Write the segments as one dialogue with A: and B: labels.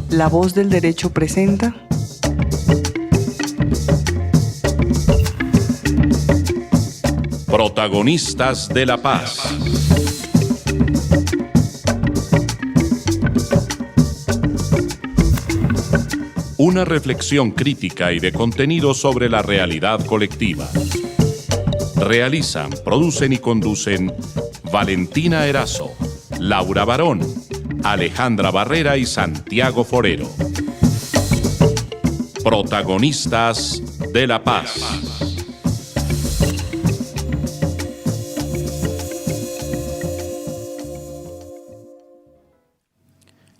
A: La Voz del Derecho presenta
B: Protagonistas de la Paz. Una reflexión crítica y de contenido sobre la realidad colectiva. Realizan, producen y conducen Valentina Erazo, Laura Barón, Alejandra Barrera y Santiago Forero. Protagonistas de la Paz.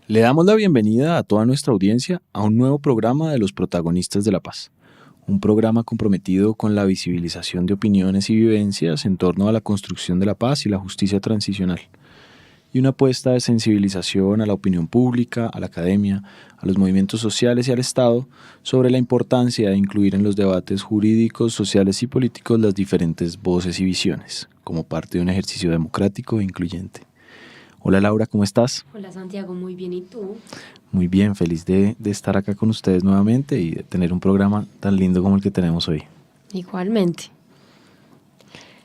C: Le damos la bienvenida a toda nuestra audiencia a un nuevo programa de los Protagonistas de la Paz, un programa comprometido con la visibilización de opiniones y vivencias en torno a la construcción de la paz y la justicia transicional, y una apuesta de sensibilización a la opinión pública, a la academia, a los movimientos sociales y al Estado sobre la importancia de incluir en los debates jurídicos, sociales y políticos las diferentes voces y visiones, como parte de un ejercicio democrático e incluyente. Hola Laura, ¿cómo estás?
D: Hola Santiago, muy bien, ¿y tú?
C: Muy bien, feliz de estar acá con ustedes nuevamente y de tener un programa tan lindo como el que tenemos hoy.
D: Igualmente.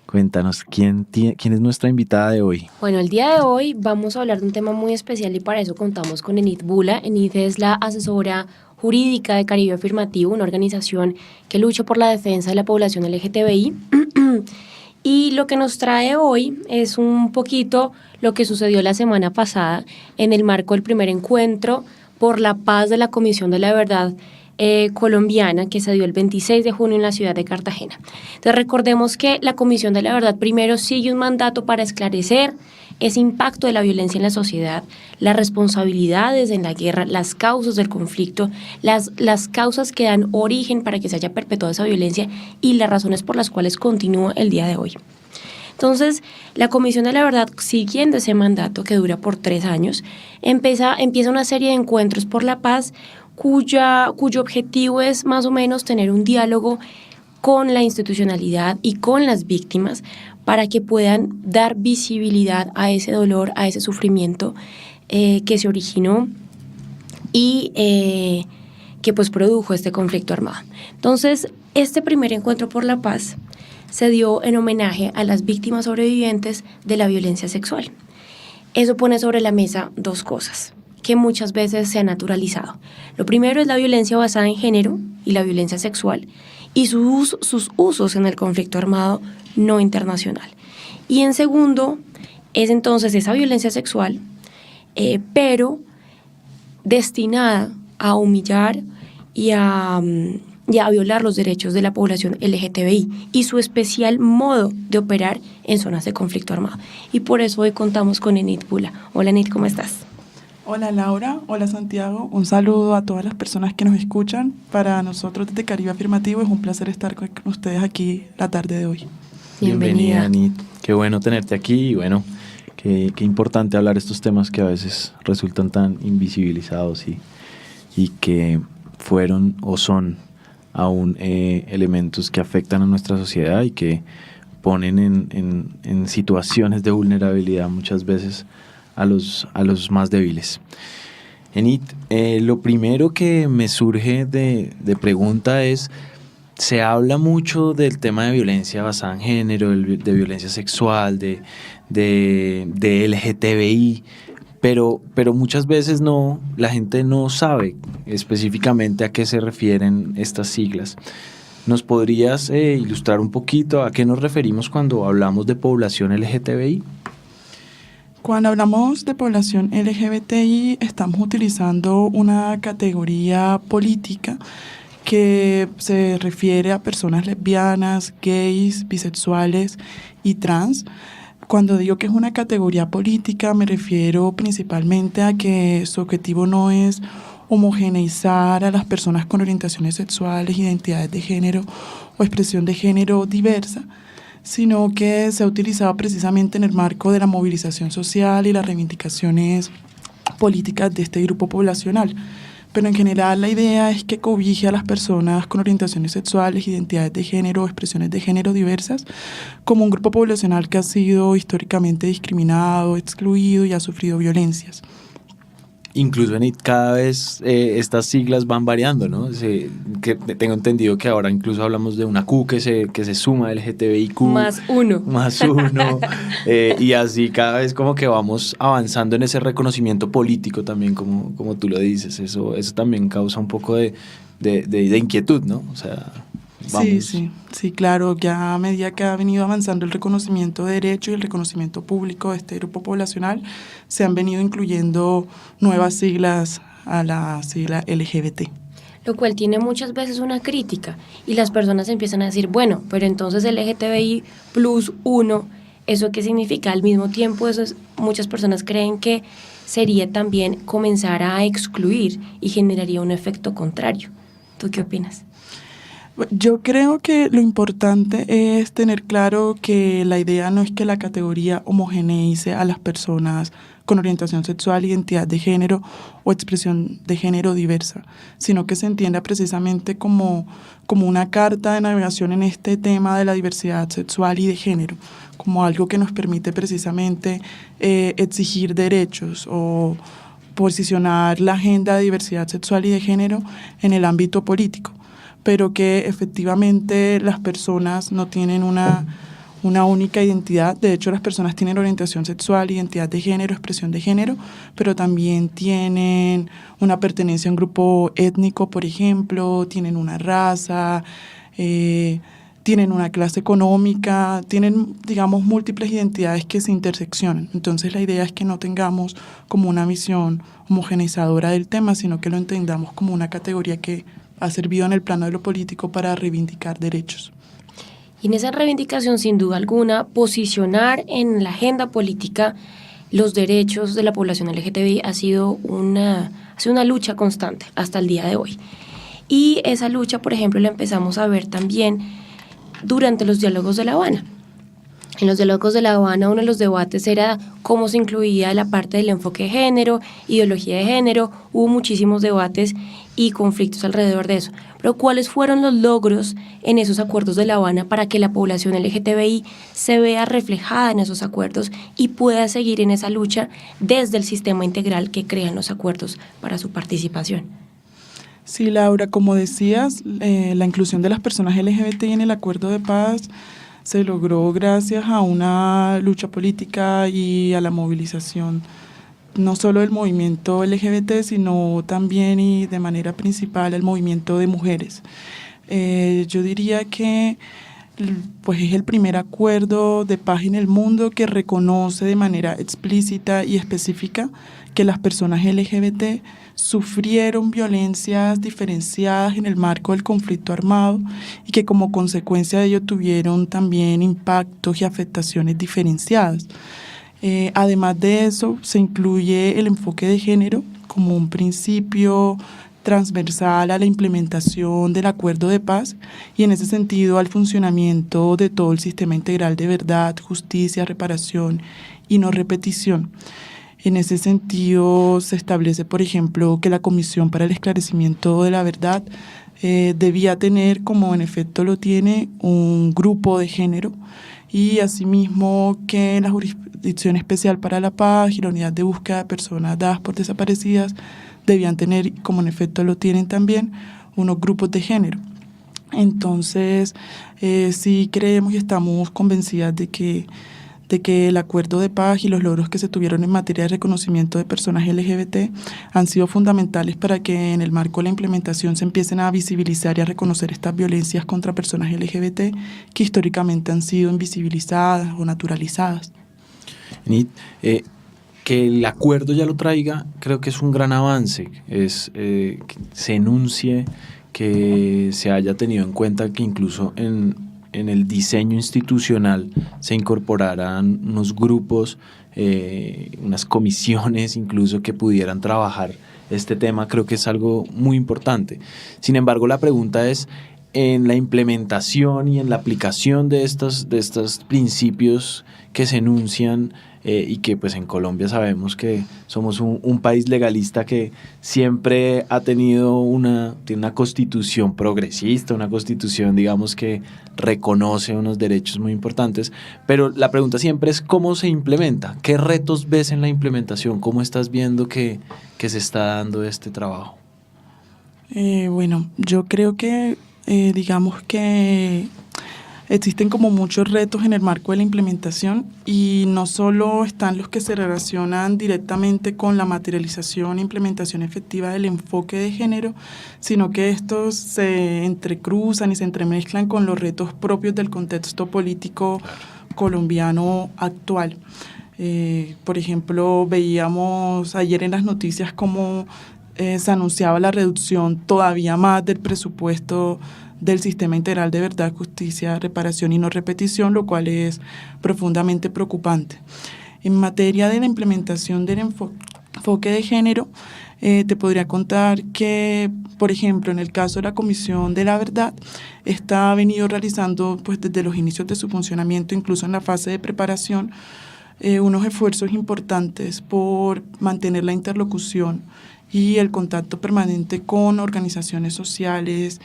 C: Cuéntanos, ¿quién es nuestra invitada de hoy?
D: Bueno, el día de hoy vamos a hablar de un tema muy especial y para eso contamos con Enid Bula. Enid es la asesora jurídica de Caribe Afirmativo, una organización que lucha por la defensa de la población LGTBI. Y lo que nos trae hoy es un poquito lo que sucedió la semana pasada en el marco del primer encuentro por la paz de la Comisión de la Verdad colombiana que se dio el 26 de junio en la ciudad de Cartagena. Entonces recordemos que la Comisión de la Verdad primero sigue un mandato para esclarecer ese impacto de la violencia en la sociedad, las responsabilidades en la guerra, las causas del conflicto, las causas que dan origen para que se haya perpetuado esa violencia y las razones por las cuales continúa el día de hoy. Entonces, la Comisión de la Verdad, siguiendo ese mandato que dura por 3 años, empieza una serie de encuentros por la paz cuyo objetivo es más o menos tener un diálogo con la institucionalidad y con las víctimas para que puedan dar visibilidad a ese dolor, a ese sufrimiento que se originó y que pues produjo este conflicto armado. Entonces, este primer encuentro por la paz se dio en homenaje a las víctimas sobrevivientes de la violencia sexual. Eso pone sobre la mesa 2 cosas que muchas veces se han naturalizado. Lo primero es la violencia basada en género y la violencia sexual y sus usos en el conflicto armado no internacional. Y en segundo es entonces esa violencia sexual, pero destinada a humillar y a violar los derechos de la población LGTBI y su especial modo de operar en zonas de conflicto armado. Y por eso hoy contamos con Enid Bula. Hola Enid, ¿cómo estás?
E: Hola Laura, hola Santiago, un saludo a todas las personas que nos escuchan. Para nosotros desde Caribe Afirmativo es un placer estar con ustedes aquí la tarde de hoy.
C: Bienvenida Enid, qué bueno tenerte aquí y bueno, qué importante hablar estos temas que a veces resultan tan invisibilizados y que fueron o son aún elementos que afectan a nuestra sociedad y que ponen en situaciones de vulnerabilidad muchas veces a los más débiles. Enid, lo primero que me surge de pregunta es, se habla mucho del tema de violencia basada en género, de violencia sexual, de LGTBI, pero muchas veces la gente no sabe específicamente a qué se refieren estas siglas. ¿Nos podrías ilustrar un poquito a qué nos referimos cuando hablamos de población LGTBI?
E: Cuando hablamos de población LGBTI estamos utilizando una categoría política que se refiere a personas lesbianas, gays, bisexuales y trans. Cuando digo que es una categoría política me refiero principalmente a que su objetivo no es homogeneizar a las personas con orientaciones sexuales, identidades de género o expresión de género diversa, sino que se ha utilizado precisamente en el marco de la movilización social y las reivindicaciones políticas de este grupo poblacional. pero en general la idea es que cobije a las personas con orientaciones sexuales, identidades de género, expresiones de género diversas, como un grupo poblacional que ha sido históricamente discriminado, excluido y ha sufrido violencias.
C: Incluso cada vez estas siglas van variando, ¿no? Que tengo entendido que ahora incluso hablamos de una Q que se suma al LGTBIQ.
D: Más uno.
C: Más uno. Y así cada vez como que vamos avanzando en ese reconocimiento político también, como tú lo dices. Eso también causa un poco de inquietud, ¿no? O sea, vamos.
E: Sí, claro, ya a medida que ha venido avanzando el reconocimiento de derechos y el reconocimiento público de este grupo poblacional, se han venido incluyendo nuevas siglas a la sigla LGBT.
D: Lo cual tiene muchas veces una crítica y las personas empiezan a decir, bueno, pero entonces LGTBI plus 1, ¿eso qué significa? Al mismo tiempo, muchas personas creen que sería también comenzar a excluir y generaría un efecto contrario. ¿Tú qué opinas?
E: Yo creo que lo importante es tener claro que la idea no es que la categoría homogeneice a las personas con orientación sexual, identidad de género o expresión de género diversa, sino que se entienda precisamente como una carta de navegación en este tema de la diversidad sexual y de género, como algo que nos permite precisamente exigir derechos o posicionar la agenda de diversidad sexual y de género en el ámbito político, pero que efectivamente las personas no tienen una única identidad. De hecho, las personas tienen orientación sexual, identidad de género, expresión de género, pero también tienen una pertenencia a un grupo étnico, por ejemplo, tienen una raza, tienen una clase económica, tienen, digamos, múltiples identidades que se interseccionan. Entonces, la idea es que no tengamos como una visión homogeneizadora del tema, sino que lo entendamos como una categoría que ha servido en el plano de lo político para reivindicar derechos.
D: Y en esa reivindicación, sin duda alguna, posicionar en la agenda política los derechos de la población LGTBI ha sido una lucha constante hasta el día de hoy. Y esa lucha, por ejemplo, la empezamos a ver también durante los diálogos de La Habana. En los diálogos de La Habana, uno de los debates era cómo se incluía la parte del enfoque de género, ideología de género. Hubo muchísimos debates y conflictos alrededor de eso. Pero ¿cuáles fueron los logros en esos acuerdos de La Habana para que la población LGTBI se vea reflejada en esos acuerdos y pueda seguir en esa lucha desde el sistema integral que crean los acuerdos para su participación?
E: Sí, Laura, como decías, la inclusión de las personas LGBTI en el acuerdo de paz se logró gracias a una lucha política y a la movilización no solo del movimiento LGBT, sino también y de manera principal el movimiento de mujeres. Yo diría que pues es el primer acuerdo de paz en el mundo que reconoce de manera explícita y específica que las personas LGBT sufrieron violencias diferenciadas en el marco del conflicto armado y que como consecuencia de ello tuvieron también impactos y afectaciones diferenciadas. Además de eso, se incluye el enfoque de género como un principio transversal a la implementación del acuerdo de paz y en ese sentido al funcionamiento de todo el sistema integral de verdad, justicia, reparación y no repetición. En ese sentido se establece, por ejemplo, que la Comisión para el Esclarecimiento de la Verdad debía tener, como en efecto lo tiene, un grupo de género y asimismo que la Jurisdicción Especial para la Paz y la Unidad de Búsqueda de Personas dadas por desaparecidas debían tener, como en efecto lo tienen también, unos grupos de género. Entonces, sí creemos y estamos convencidas de que el acuerdo de paz y los logros que se tuvieron en materia de reconocimiento de personas LGBT han sido fundamentales para que en el marco de la implementación se empiecen a visibilizar y a reconocer estas violencias contra personas LGBT que históricamente han sido invisibilizadas o naturalizadas.
C: Que el acuerdo ya lo traiga, creo que es un gran avance, que se enuncie, que se haya tenido en cuenta que incluso en el diseño institucional se incorporaran unos grupos, unas comisiones incluso que pudieran trabajar este tema. Creo que es algo muy importante. Sin embargo, la pregunta es, en la implementación y en la aplicación de estos principios que se enuncian, y que pues en Colombia sabemos que somos un país legalista que siempre ha tenido tiene una constitución progresista, una constitución, digamos, que reconoce unos derechos muy importantes, pero la pregunta siempre es ¿cómo se implementa? ¿Qué retos ves en la implementación? ¿Cómo estás viendo que se está dando este trabajo?
E: Bueno, yo creo que digamos que existen como muchos retos en el marco de la implementación y no solo están los que se relacionan directamente con la materialización e implementación efectiva del enfoque de género, sino que estos se entrecruzan y se entremezclan con los retos propios del contexto político colombiano actual. Por ejemplo, veíamos ayer en las noticias cómo se anunciaba la reducción todavía más del presupuesto del Sistema Integral de Verdad, Justicia, Reparación y No Repetición, lo cual es profundamente preocupante. En materia de la implementación del enfoque de género, te podría contar que, por ejemplo, en el caso de la Comisión de la Verdad, esta ha venido realizando pues, desde los inicios de su funcionamiento, incluso en la fase de preparación, unos esfuerzos importantes por mantener la interlocución y el contacto permanente con organizaciones sociales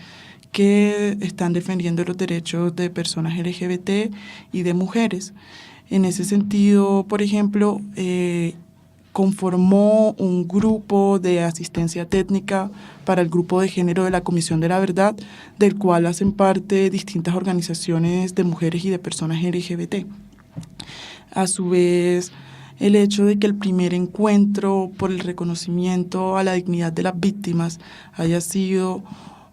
E: que están defendiendo los derechos de personas LGBT y de mujeres. En ese sentido, por ejemplo, conformó un grupo de asistencia técnica para el grupo de género de la Comisión de la Verdad, del cual hacen parte distintas organizaciones de mujeres y de personas LGBT. A su vez, el hecho de que el primer encuentro por el reconocimiento a la dignidad de las víctimas haya sido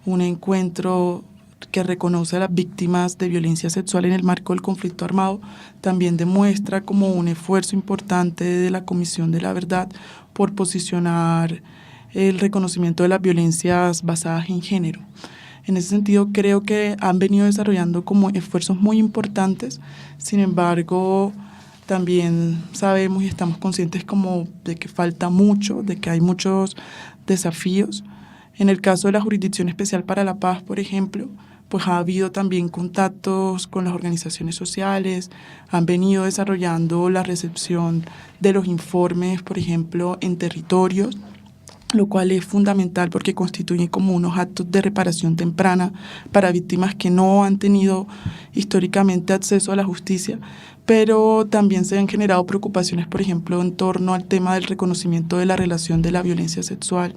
E: un encuentro que reconoce a las víctimas de violencia sexual en el marco del conflicto armado, también demuestra como un esfuerzo importante de la Comisión de la Verdad por posicionar el reconocimiento de las violencias basadas en género. En ese sentido, creo que han venido desarrollando como esfuerzos muy importantes, sin embargo, también sabemos y estamos conscientes como de que falta mucho, de que hay muchos desafíos. En el caso de la Jurisdicción Especial para la Paz, por ejemplo, pues ha habido también contactos con las organizaciones sociales, han venido desarrollando la recepción de los informes, por ejemplo, en territorios, lo cual es fundamental porque constituyen como unos actos de reparación temprana para víctimas que no han tenido históricamente acceso a la justicia, pero también se han generado preocupaciones, por ejemplo, en torno al tema del reconocimiento de la relación de la violencia sexual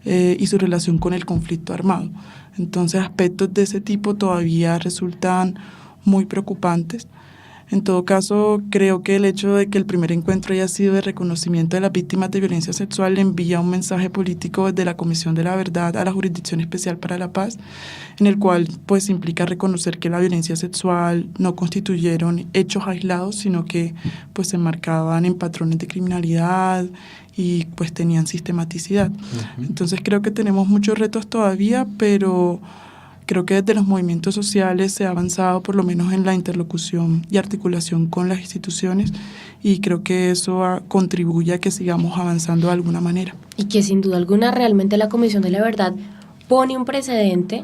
E: y su relación con el conflicto armado. Entonces, aspectos de ese tipo todavía resultan muy preocupantes. En todo caso, creo que el hecho de que el primer encuentro haya sido de reconocimiento de las víctimas de violencia sexual le envía un mensaje político desde la Comisión de la Verdad a la Jurisdicción Especial para la Paz, en el cual pues implica reconocer que la violencia sexual no constituyeron hechos aislados, sino que pues se enmarcaban en patrones de criminalidad y pues tenían sistematicidad. Entonces creo que tenemos muchos retos todavía, pero creo que desde los movimientos sociales se ha avanzado por lo menos en la interlocución y articulación con las instituciones y creo que eso contribuye a que sigamos avanzando de alguna manera.
D: Y que sin duda alguna realmente la Comisión de la Verdad pone un precedente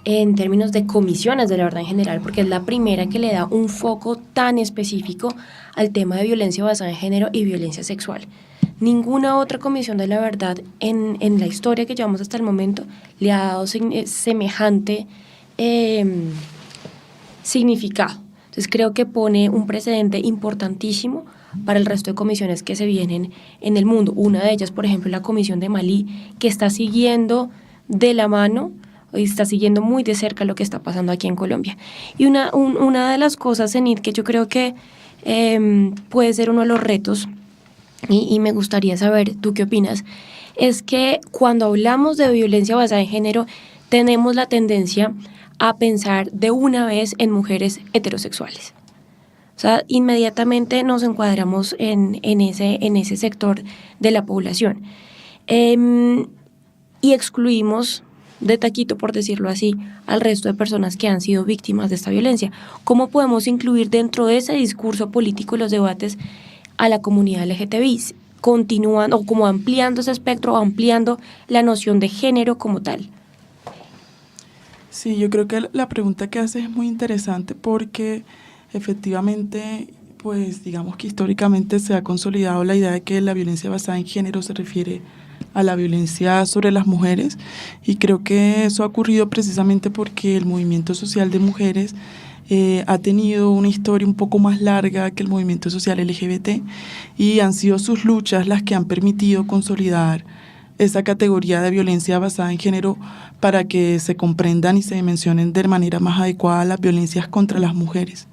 D: en términos de comisiones de la verdad en general, porque es la primera que le da un foco tan específico al tema de violencia basada en género y violencia sexual. Ninguna otra comisión de la verdad en la historia que llevamos hasta el momento le ha dado semejante significado. Entonces creo que pone un precedente importantísimo para el resto de comisiones que se vienen en el mundo. Una de ellas, por ejemplo, la Comisión de Malí, que está siguiendo de la mano, está siguiendo muy de cerca lo que está pasando aquí en Colombia. Y una de las cosas, Enid, que yo creo que puede ser uno de los retos, y me gustaría saber, ¿tú qué opinas? Es que cuando hablamos de violencia basada en género, tenemos la tendencia a pensar de una vez en mujeres heterosexuales. O sea, inmediatamente nos encuadramos en ese sector de la población. Y excluimos de taquito, por decirlo así, al resto de personas que han sido víctimas de esta violencia. ¿Cómo podemos incluir dentro de ese discurso político y los debates a la comunidad LGTBI, continuando o como ampliando ese espectro, ampliando la noción de género como tal?
E: Sí, yo creo que la pregunta que haces es muy interesante porque efectivamente pues digamos que históricamente se ha consolidado la idea de que la violencia basada en género se refiere a la violencia sobre las mujeres, y creo que eso ha ocurrido precisamente porque el movimiento social de mujeres ha tenido una historia un poco más larga que el movimiento social LGBT, y han sido sus luchas las que han permitido consolidar esa categoría de violencia basada en género para que se comprendan y se dimensionen de manera más adecuada las violencias contra las mujeres.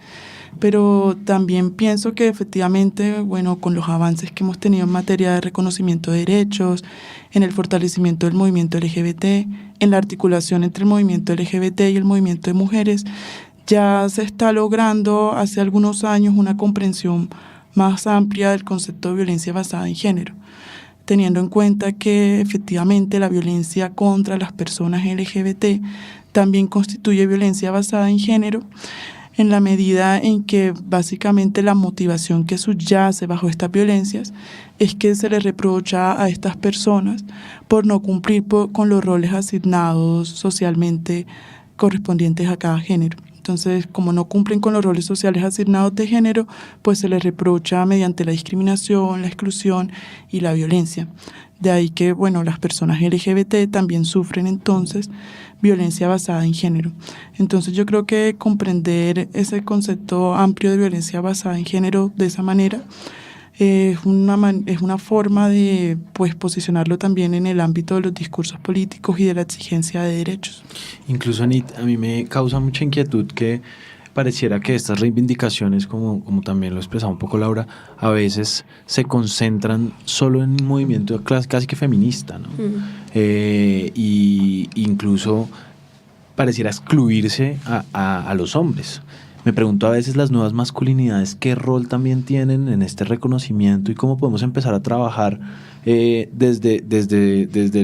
E: Pero también pienso que efectivamente, bueno, con los avances que hemos tenido en materia de reconocimiento de derechos, en el fortalecimiento del movimiento LGBT, en la articulación entre el movimiento LGBT y el movimiento de mujeres, ya se está logrando hace algunos años una comprensión más amplia del concepto de violencia basada en género, teniendo en cuenta que efectivamente la violencia contra las personas LGBT también constituye violencia basada en género, en la medida en que básicamente la motivación que subyace bajo estas violencias es que se les reprocha a estas personas por no cumplir con los roles asignados socialmente correspondientes a cada género. Entonces, como no cumplen con los roles sociales asignados de género, pues se les reprocha mediante la discriminación, la exclusión y la violencia. De ahí que, bueno, las personas LGBT también sufren entonces violencia basada en género. Entonces yo creo que comprender ese concepto amplio de violencia basada en género de esa manera es una forma de, pues, posicionarlo también en el ámbito de los discursos políticos y de la exigencia de derechos.
C: Incluso, Anit, a mí me causa mucha inquietud que pareciera que estas reivindicaciones, como también lo expresaba un poco Laura, a veces se concentran solo en un movimiento casi que feminista, ¿no? Y incluso pareciera excluirse a los hombres. Me pregunto a veces las nuevas masculinidades qué rol también tienen en este reconocimiento y cómo podemos empezar a trabajar desde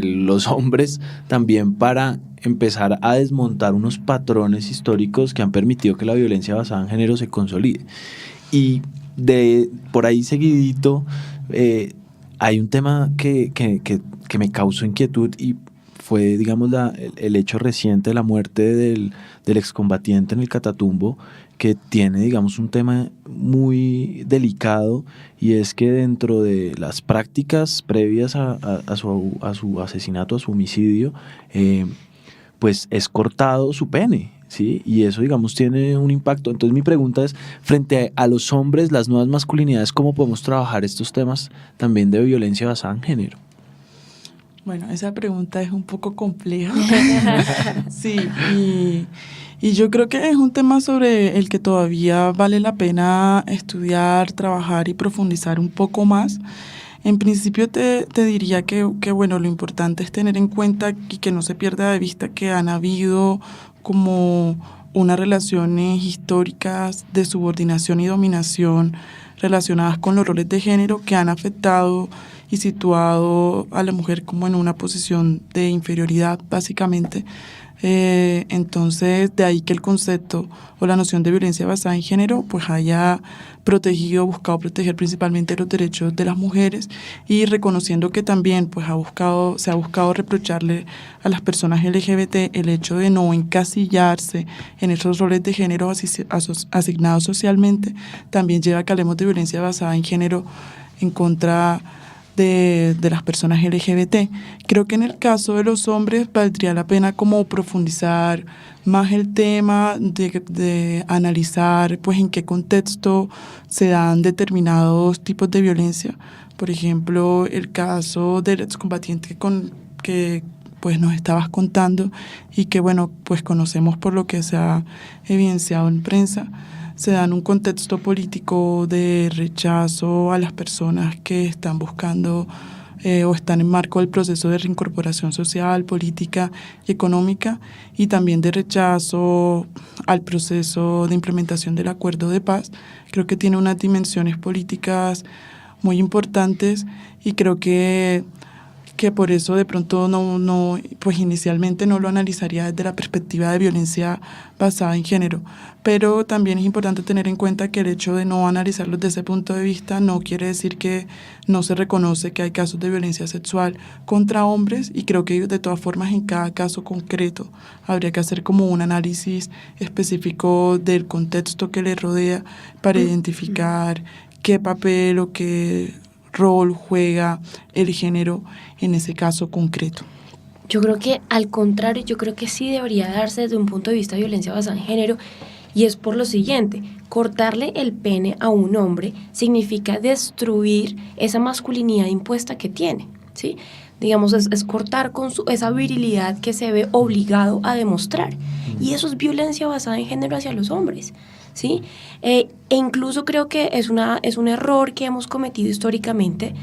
C: los hombres también para empezar a desmontar unos patrones históricos que han permitido que la violencia basada en género se consolide. Y por ahí seguidito hay un tema que me causó inquietud, y fue, digamos, el hecho reciente de la muerte del excombatiente en el Catatumbo, que tiene, digamos, un tema muy delicado, y es que dentro de las prácticas previas a su asesinato, a su homicidio, pues es cortado su pene, ¿sí? Y eso, digamos, tiene un impacto. Entonces mi pregunta es, frente a los hombres, las nuevas masculinidades, ¿cómo podemos trabajar estos temas también de violencia basada en género?
E: Bueno, esa pregunta es un poco compleja. Sí, y yo creo que es un tema sobre el que todavía vale la pena estudiar, trabajar y profundizar un poco más. En principio te diría que bueno, lo importante es tener en cuenta y que no se pierda de vista que han habido como unas relaciones históricas de subordinación y dominación relacionadas con los roles de género que han afectado y situado a la mujer como en una posición de inferioridad, básicamente. Entonces, de ahí que el concepto o la noción de violencia basada en género pues haya buscado proteger principalmente los derechos de las mujeres, y reconociendo que también pues se ha buscado reprocharle a las personas LGBT el hecho de no encasillarse en esos roles de género asignados socialmente, también lleva a que hablemos de violencia basada en género en contra de las personas LGBT. Creo que en el caso de los hombres valdría la pena como profundizar más el tema de analizar pues en qué contexto se dan determinados tipos de violencia. Por ejemplo, el caso del excombatiente que pues nos estabas contando y que bueno, pues conocemos por lo que se ha evidenciado en prensa, se da en un contexto político de rechazo a las personas que están buscando o están en marco del proceso de reincorporación social, política y económica, y también de rechazo al proceso de implementación del acuerdo de paz. Creo que tiene unas dimensiones políticas muy importantes, y creo que que por eso de pronto no, pues inicialmente no lo analizaría desde la perspectiva de violencia basada en género. Pero también es importante tener en cuenta que el hecho de no analizarlo desde ese punto de vista no quiere decir que no se reconoce que hay casos de violencia sexual contra hombres, y creo que de todas formas en cada caso concreto habría que hacer como un análisis específico del contexto que le rodea para identificar qué papel o qué rol juega el género en ese caso concreto.
D: Yo creo que al contrario, yo creo que sí debería darse desde un punto de vista de violencia basada en género, y es por lo siguiente: cortarle el pene a un hombre significa destruir esa masculinidad impuesta que tiene, ¿sí? Digamos, es cortar con esa virilidad que se ve obligado a demostrar, y eso es violencia basada en género hacia los hombres, ¿sí? E incluso creo que es un error que hemos cometido históricamente,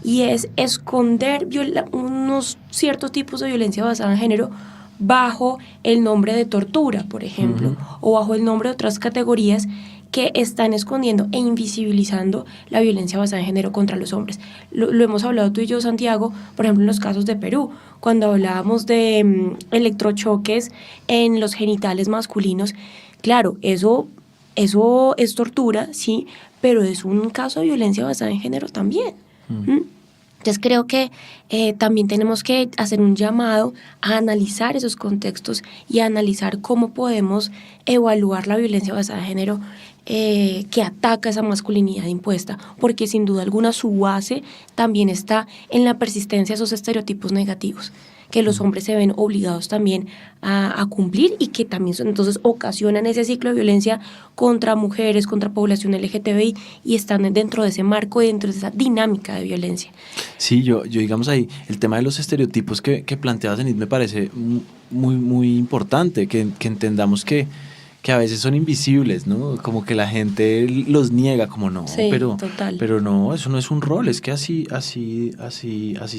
D: y es esconder unos ciertos tipos de violencia basada en género bajo el nombre de tortura, por ejemplo, o bajo el nombre de otras categorías que están escondiendo e invisibilizando la violencia basada en género contra los hombres. Lo hemos hablado tú y yo, Santiago, por ejemplo, en los casos de Perú, cuando hablábamos de electrochoques en los genitales masculinos. Claro, eso es tortura, sí, pero es un caso de violencia basada en género también. Entonces creo que también tenemos que hacer un llamado a analizar esos contextos y a analizar cómo podemos evaluar la violencia basada en género que ataca esa masculinidad impuesta, porque sin duda alguna su base también está en la persistencia de esos estereotipos negativos que los hombres se ven obligados también a cumplir, y que también entonces ocasionan ese ciclo de violencia contra mujeres, contra población LGTBI, y están dentro de ese marco y dentro de esa dinámica de violencia.
C: Sí, yo digamos ahí, el tema de los estereotipos que planteabas, Enid, me parece muy, muy importante, que entendamos que a veces son invisibles, ¿no? Como que la gente los niega, como no,
D: sí,
C: pero no, eso no es un rol, es que así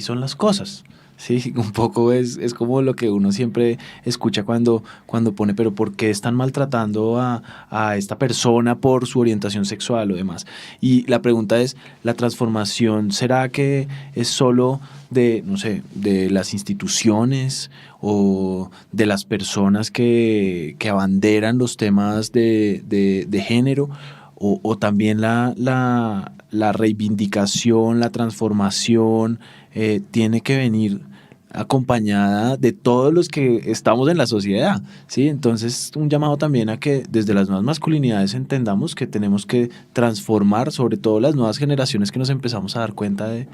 C: son las cosas. Sí, un poco es como lo que uno siempre escucha cuando pone, pero ¿por qué están maltratando a esta persona por su orientación sexual o demás? Y la pregunta es, ¿la transformación será que es solo de, no sé, de las instituciones o de las personas que abanderan los temas de género? O también la reivindicación, la transformación tiene que venir acompañada de todos los que estamos en la sociedad, ¿sí? Entonces, un llamado también a que desde las nuevas masculinidades entendamos que tenemos que transformar, sobre todo las nuevas generaciones que nos empezamos a dar cuenta de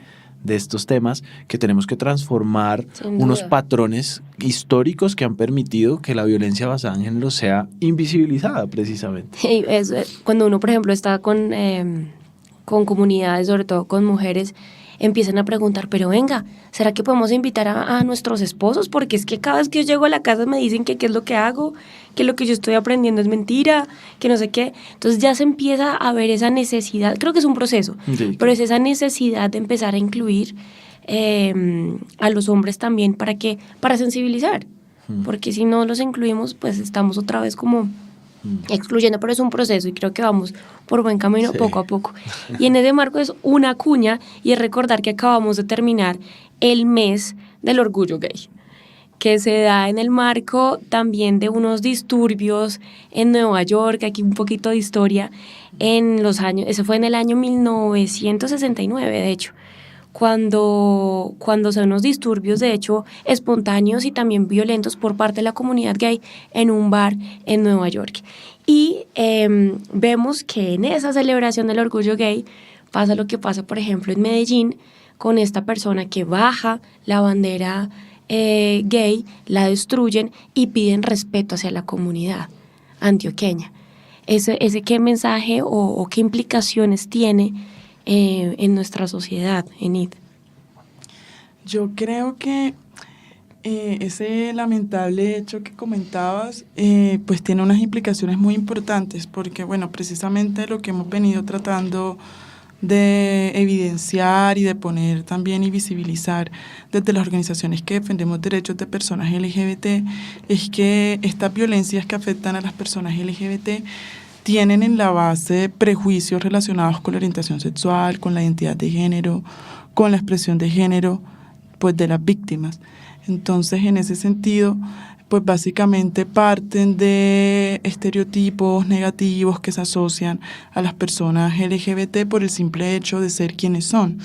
C: estos temas, que tenemos que transformar unos patrones históricos que han permitido que la violencia basada en género sea invisibilizada, precisamente.
D: Cuando uno, por ejemplo, está con comunidades, sobre todo con mujeres, empiezan a preguntar, pero venga, ¿será que podemos invitar a nuestros esposos? Porque es que cada vez que yo llego a la casa me dicen que qué es lo que hago, que lo que yo estoy aprendiendo es mentira, que no sé qué. Entonces ya se empieza a ver esa necesidad, creo que es un proceso, sí, pero es esa necesidad de empezar a incluir a los hombres también para sensibilizar, porque si no los incluimos, pues estamos otra vez como excluyendo, pero es un proceso y creo que vamos por buen camino, sí, poco a poco. Y en ese marco es una cuña, y es recordar que acabamos de terminar el mes del orgullo gay, que se da en el marco también de unos disturbios en Nueva York. Aquí un poquito de historia, en los años, eso fue en el año 1969, de hecho, cuando se dan unos disturbios, de hecho, espontáneos y también violentos por parte de la comunidad gay en un bar en Nueva York. Y vemos que en esa celebración del orgullo gay pasa lo que pasa, por ejemplo, en Medellín, con esta persona que baja la bandera gay, la destruyen y piden respeto hacia la comunidad antioqueña. Ese ¿qué mensaje o qué implicaciones tiene en nuestra sociedad, Enid?
E: Yo creo que ese lamentable hecho que comentabas pues tiene unas implicaciones muy importantes, porque bueno, precisamente lo que hemos venido tratando de evidenciar y de poner también y visibilizar desde las organizaciones que defendemos derechos de personas LGBT es que estas violencias que afectan a las personas LGBT tienen en la base prejuicios relacionados con la orientación sexual, con la identidad de género, con la expresión de género, pues de las víctimas. Entonces, en ese sentido, pues básicamente parten de estereotipos negativos que se asocian a las personas LGBT por el simple hecho de ser quienes son.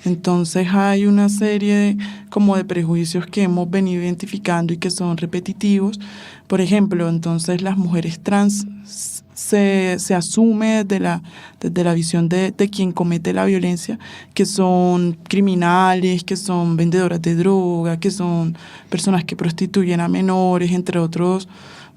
E: Entonces hay una serie como de prejuicios que hemos venido identificando y que son repetitivos. Por ejemplo, entonces las mujeres trans se asume desde la visión de quien comete la violencia, que son criminales, que son vendedoras de droga, que son personas que prostituyen a menores, entre otros,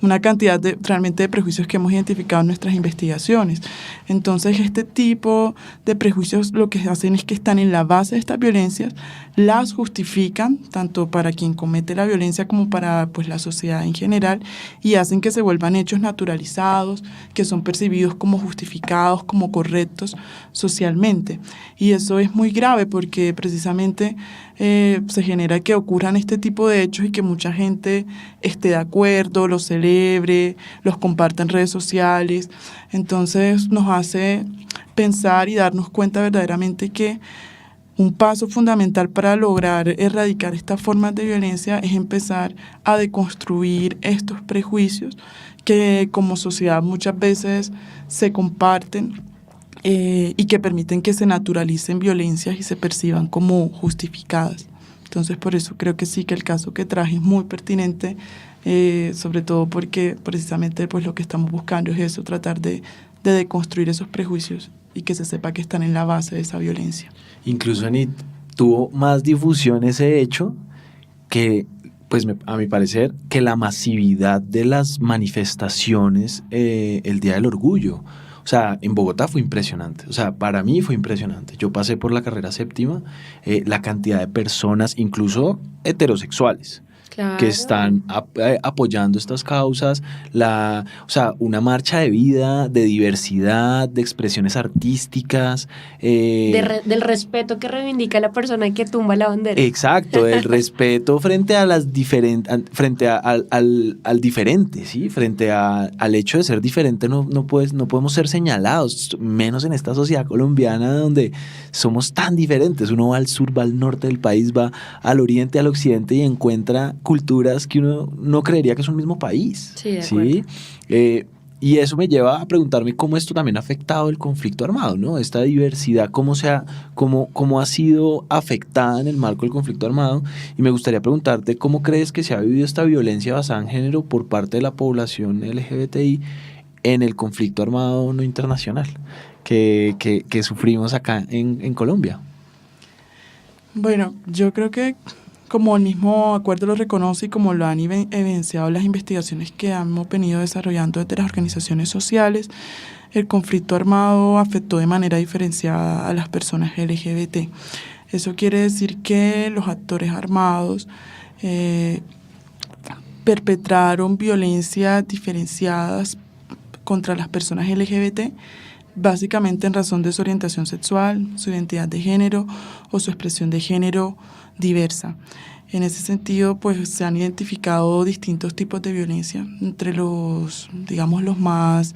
E: una cantidad realmente de prejuicios que hemos identificado en nuestras investigaciones. Entonces, este tipo de prejuicios lo que hacen es que están en la base de estas violencias, las justifican, tanto para quien comete la violencia como para pues, la sociedad en general, y hacen que se vuelvan hechos naturalizados, que son percibidos como justificados, como correctos socialmente. Y eso es muy grave porque precisamente se genera que ocurran este tipo de hechos y que mucha gente esté de acuerdo, los celebre, los comparta en redes sociales. Entonces nos hace pensar y darnos cuenta verdaderamente que un paso fundamental para lograr erradicar estas formas de violencia es empezar a deconstruir estos prejuicios que como sociedad muchas veces se comparten y que permiten que se naturalicen violencias y se perciban como justificadas. Entonces, por eso creo que sí, que el caso que traje es muy pertinente, sobre todo porque precisamente pues, lo que estamos buscando es eso, tratar de deconstruir esos prejuicios y que se sepa que están en la base de esa violencia.
C: Incluso, Anit, tuvo más difusión ese hecho que, pues a mi parecer, que la masividad de las manifestaciones el Día del Orgullo. O sea, en Bogotá fue impresionante. O sea, para mí fue impresionante. Yo pasé por la carrera séptima, la cantidad de personas, incluso heterosexuales,
D: Claro.
C: que están apoyando estas causas, o sea, una marcha de vida, de diversidad, de expresiones artísticas.
D: Del respeto que reivindica la persona que tumba la bandera.
C: Exacto, el respeto frente a las frente al diferente, ¿sí? Frente al hecho de ser diferente no podemos ser señalados, menos en esta sociedad colombiana donde somos tan diferentes. Uno va al sur, va al norte del país, va al oriente, al occidente y encuentra culturas que uno no creería que es un mismo país.
D: Sí, de acuerdo.
C: ¿Sí? Y eso me lleva a preguntarme cómo esto también ha afectado el conflicto armado, ¿no? Esta diversidad, cómo ha sido afectada en el marco del conflicto armado. Y me gustaría preguntarte cómo crees que se ha vivido esta violencia basada en género por parte de la población LGBTI en el conflicto armado no internacional que sufrimos acá en Colombia.
E: Bueno, yo creo que como el mismo acuerdo lo reconoce y como lo han evidenciado las investigaciones que hemos venido desarrollando desde las organizaciones sociales, el conflicto armado afectó de manera diferenciada a las personas LGBT. Eso quiere decir que los actores armados perpetraron violencias diferenciadas contra las personas LGBT, básicamente en razón de su orientación sexual, su identidad de género o su expresión de género diversa. En ese sentido, pues se han identificado distintos tipos de violencia. Entre los más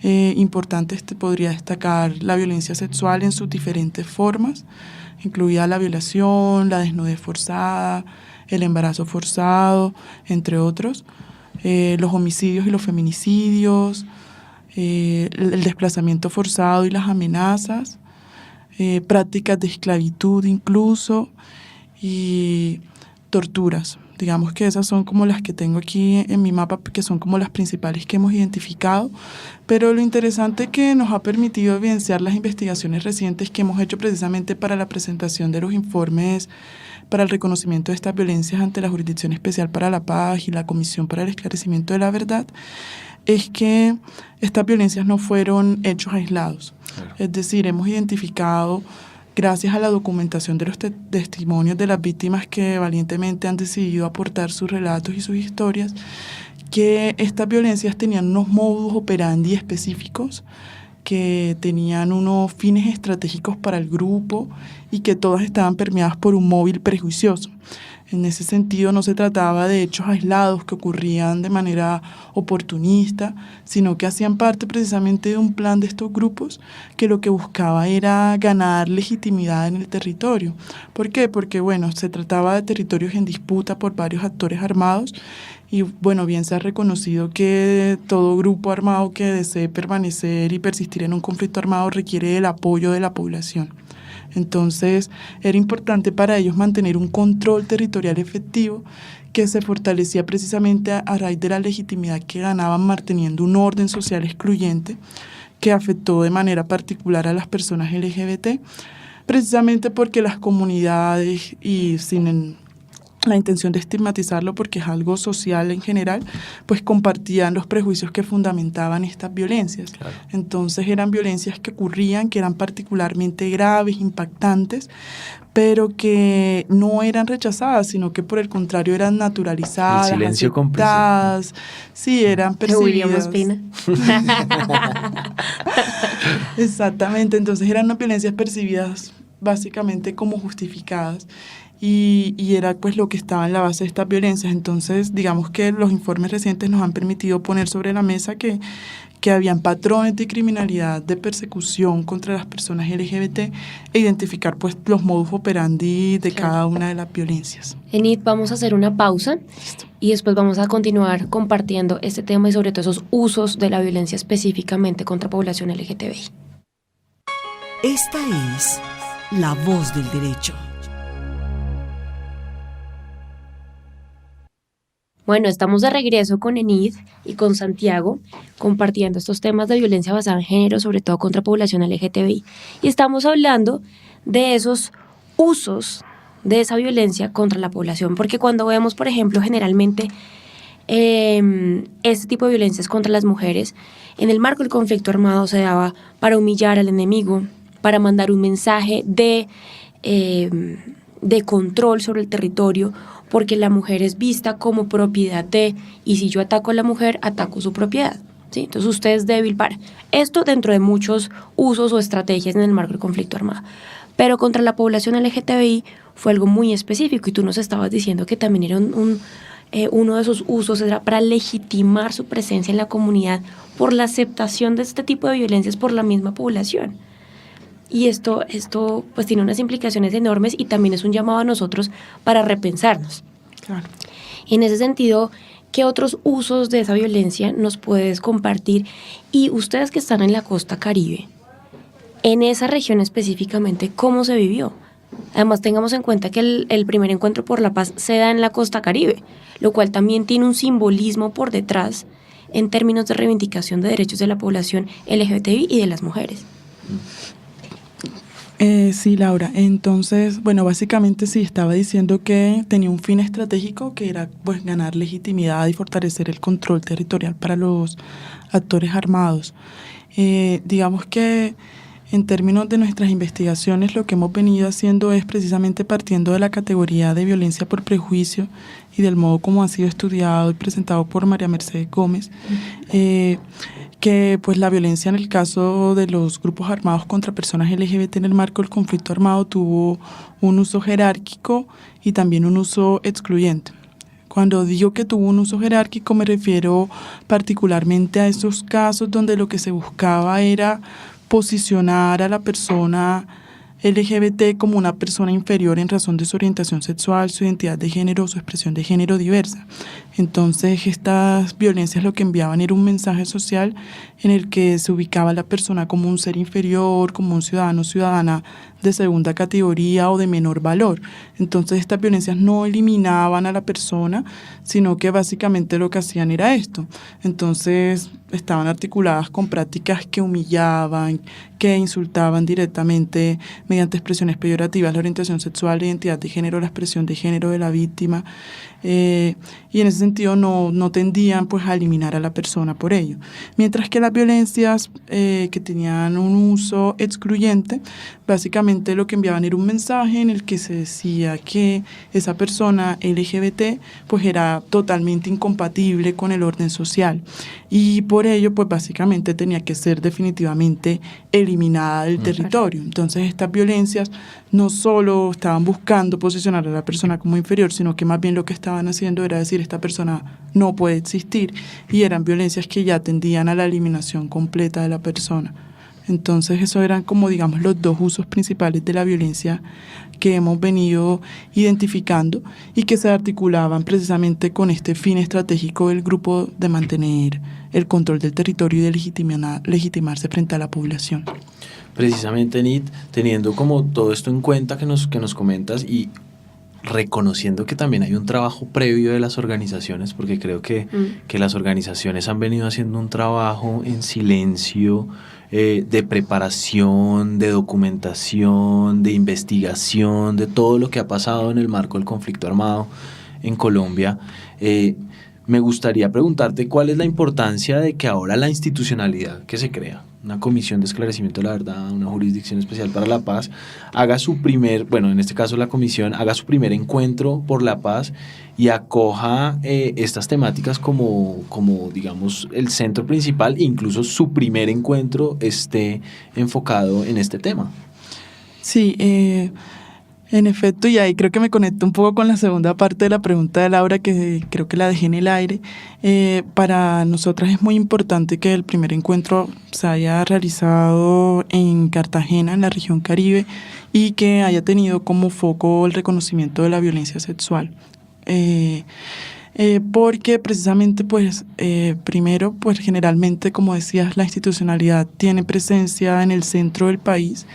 E: importantes podría destacar la violencia sexual en sus diferentes formas, incluida la violación, la desnudez forzada, el embarazo forzado, entre otros, los homicidios y los feminicidios, el desplazamiento forzado y las amenazas, prácticas de esclavitud incluso, y torturas. Digamos que esas son como las que tengo aquí en mi mapa, que son como las principales que hemos identificado, pero lo interesante que nos ha permitido evidenciar las investigaciones recientes que hemos hecho precisamente para la presentación de los informes para el reconocimiento de estas violencias ante la Jurisdicción Especial para la Paz y la Comisión para el Esclarecimiento de la Verdad, es que estas violencias no fueron hechos aislados. Claro. Es decir, hemos identificado, gracias a la documentación de los testimonios de las víctimas que valientemente han decidido aportar sus relatos y sus historias, que estas violencias tenían unos modus operandi específicos que tenían unos fines estratégicos para el grupo y que todas estaban permeadas por un móvil prejuicioso. En ese sentido, no se trataba de hechos aislados que ocurrían de manera oportunista, sino que hacían parte precisamente de un plan de estos grupos que lo que buscaba era ganar legitimidad en el territorio. ¿Por qué? Porque, bueno, se trataba de territorios en disputa por varios actores armados y, bueno, bien se ha reconocido que todo grupo armado que desee permanecer y persistir en un conflicto armado requiere el apoyo de la población. Entonces, era importante para ellos mantener un control territorial efectivo que se fortalecía precisamente a raíz de la legitimidad que ganaban manteniendo un orden social excluyente que afectó de manera particular a las personas LGBT, precisamente porque las comunidades, y sin la intención de estigmatizarlo porque es algo social en general, pues compartían los prejuicios que fundamentaban estas violencias. Claro. Entonces eran violencias que ocurrían, que eran particularmente graves, impactantes, pero que no eran rechazadas, sino que por el contrario eran naturalizadas,
C: el silencio
E: aceptadas.
C: cómplice.
E: Sí, eran percibidas. Exactamente, entonces eran violencias percibidas básicamente como justificadas. Y era pues lo que estaba en la base de estas violencias. Entonces, digamos que los informes recientes nos han permitido poner sobre la mesa que habían patrones de criminalidad, de persecución contra las personas LGBT e identificar pues los modus operandi de cada una de las violencias.
D: Enid, vamos a hacer una pausa. Listo. Y después vamos a continuar compartiendo este tema y sobre todo esos usos de la violencia específicamente contra población LGTBI.
F: Esta es La Voz del Derecho.
D: Bueno, estamos de regreso con Enid y con Santiago compartiendo estos temas de violencia basada en género, sobre todo contra población LGTBI. Y estamos hablando de esos usos de esa violencia contra la población, porque cuando vemos, por ejemplo, generalmente este tipo de violencias contra las mujeres, en el marco del conflicto armado se daba para humillar al enemigo, para mandar un mensaje de control sobre el territorio, porque la mujer es vista como propiedad de, y si yo ataco a la mujer, ataco su propiedad, ¿sí? Entonces usted es débil para esto dentro de muchos usos o estrategias en el marco del conflicto armado. Pero contra la población LGTBI fue algo muy específico y tú nos estabas diciendo que también era uno de esos usos era para legitimar su presencia en la comunidad por la aceptación de este tipo de violencias por la misma población. Y esto pues tiene unas implicaciones enormes y también es un llamado a nosotros para repensarnos.
E: Claro.
D: En ese sentido, ¿qué otros usos de esa violencia nos puedes compartir? Y ustedes que están en la costa Caribe, en esa región específicamente, ¿cómo se vivió? Además, tengamos en cuenta que el primer encuentro por la paz se da en la costa Caribe, lo cual también tiene un simbolismo por detrás en términos de reivindicación de derechos de la población LGBTI y de las mujeres.
E: Sí, Laura. Entonces, bueno, básicamente sí, estaba diciendo que tenía un fin estratégico que era pues ganar legitimidad y fortalecer el control territorial para los actores armados. Digamos que en términos de nuestras investigaciones lo que hemos venido haciendo es precisamente partiendo de la categoría de violencia por prejuicio y del modo como ha sido estudiado y presentado por María Mercedes Gómez, que pues la violencia en el caso de los grupos armados contra personas LGBT en el marco del conflicto armado tuvo un uso jerárquico y también un uso excluyente. Cuando digo que tuvo un uso jerárquico me refiero particularmente a esos casos donde lo que se buscaba era posicionar a la persona LGBT como una persona inferior en razón de su orientación sexual, su identidad de género o su expresión de género diversa. Entonces, estas violencias lo que enviaban era un mensaje social en el que se ubicaba a la persona como un ser inferior, como un ciudadano o ciudadana de segunda categoría o de menor valor. Entonces, estas violencias no eliminaban a la persona, sino que básicamente lo que hacían era esto. Entonces, estaban articuladas con prácticas que humillaban, que insultaban directamente mediante expresiones peyorativas la orientación sexual, la identidad de género, la expresión de género de la víctima, y en ese sentido no tendían pues a eliminar a la persona por ello. Mientras que las violencias que tenían un uso excluyente, básicamente básicamente lo que enviaban era un mensaje en el que se decía que esa persona LGBT pues era totalmente incompatible con el orden social y por ello pues básicamente tenía que ser definitivamente eliminada del territorio. Entonces estas violencias no solo estaban buscando posicionar a la persona como inferior, sino que más bien lo que estaban haciendo era decir esta persona no puede existir, y eran violencias que ya tendían a la eliminación completa de la persona. Entonces eso eran como digamos los dos usos principales de la violencia que hemos venido identificando y que se articulaban precisamente con este fin estratégico del grupo de mantener el control del territorio y de legitimarse frente a la población.
C: Precisamente, Nit, teniendo como todo esto en cuenta que nos comentas y reconociendo que también hay un trabajo previo de las organizaciones, porque creo que las organizaciones han venido haciendo un trabajo en silencio, de preparación, de documentación, de investigación, de todo lo que ha pasado en el marco del conflicto armado en Colombia. Me gustaría preguntarte cuál es la importancia de que ahora la institucionalidad que se crea, una comisión de esclarecimiento de la verdad, una jurisdicción especial para la paz, haga su primer, bueno, en este caso la comisión, haga su primer encuentro por la paz y acoja estas temáticas como, digamos, el centro principal, e incluso su primer encuentro esté enfocado en este tema.
E: Sí, en efecto, y ahí creo que me conecto un poco con la segunda parte de la pregunta de Laura, que creo que la dejé en el aire. Para nosotras es muy importante que el primer encuentro se haya realizado en Cartagena, en la región Caribe, y que haya tenido como foco el reconocimiento de la violencia sexual. Porque precisamente pues primero pues generalmente, como decías, la institucionalidad tiene presencia en el centro del país,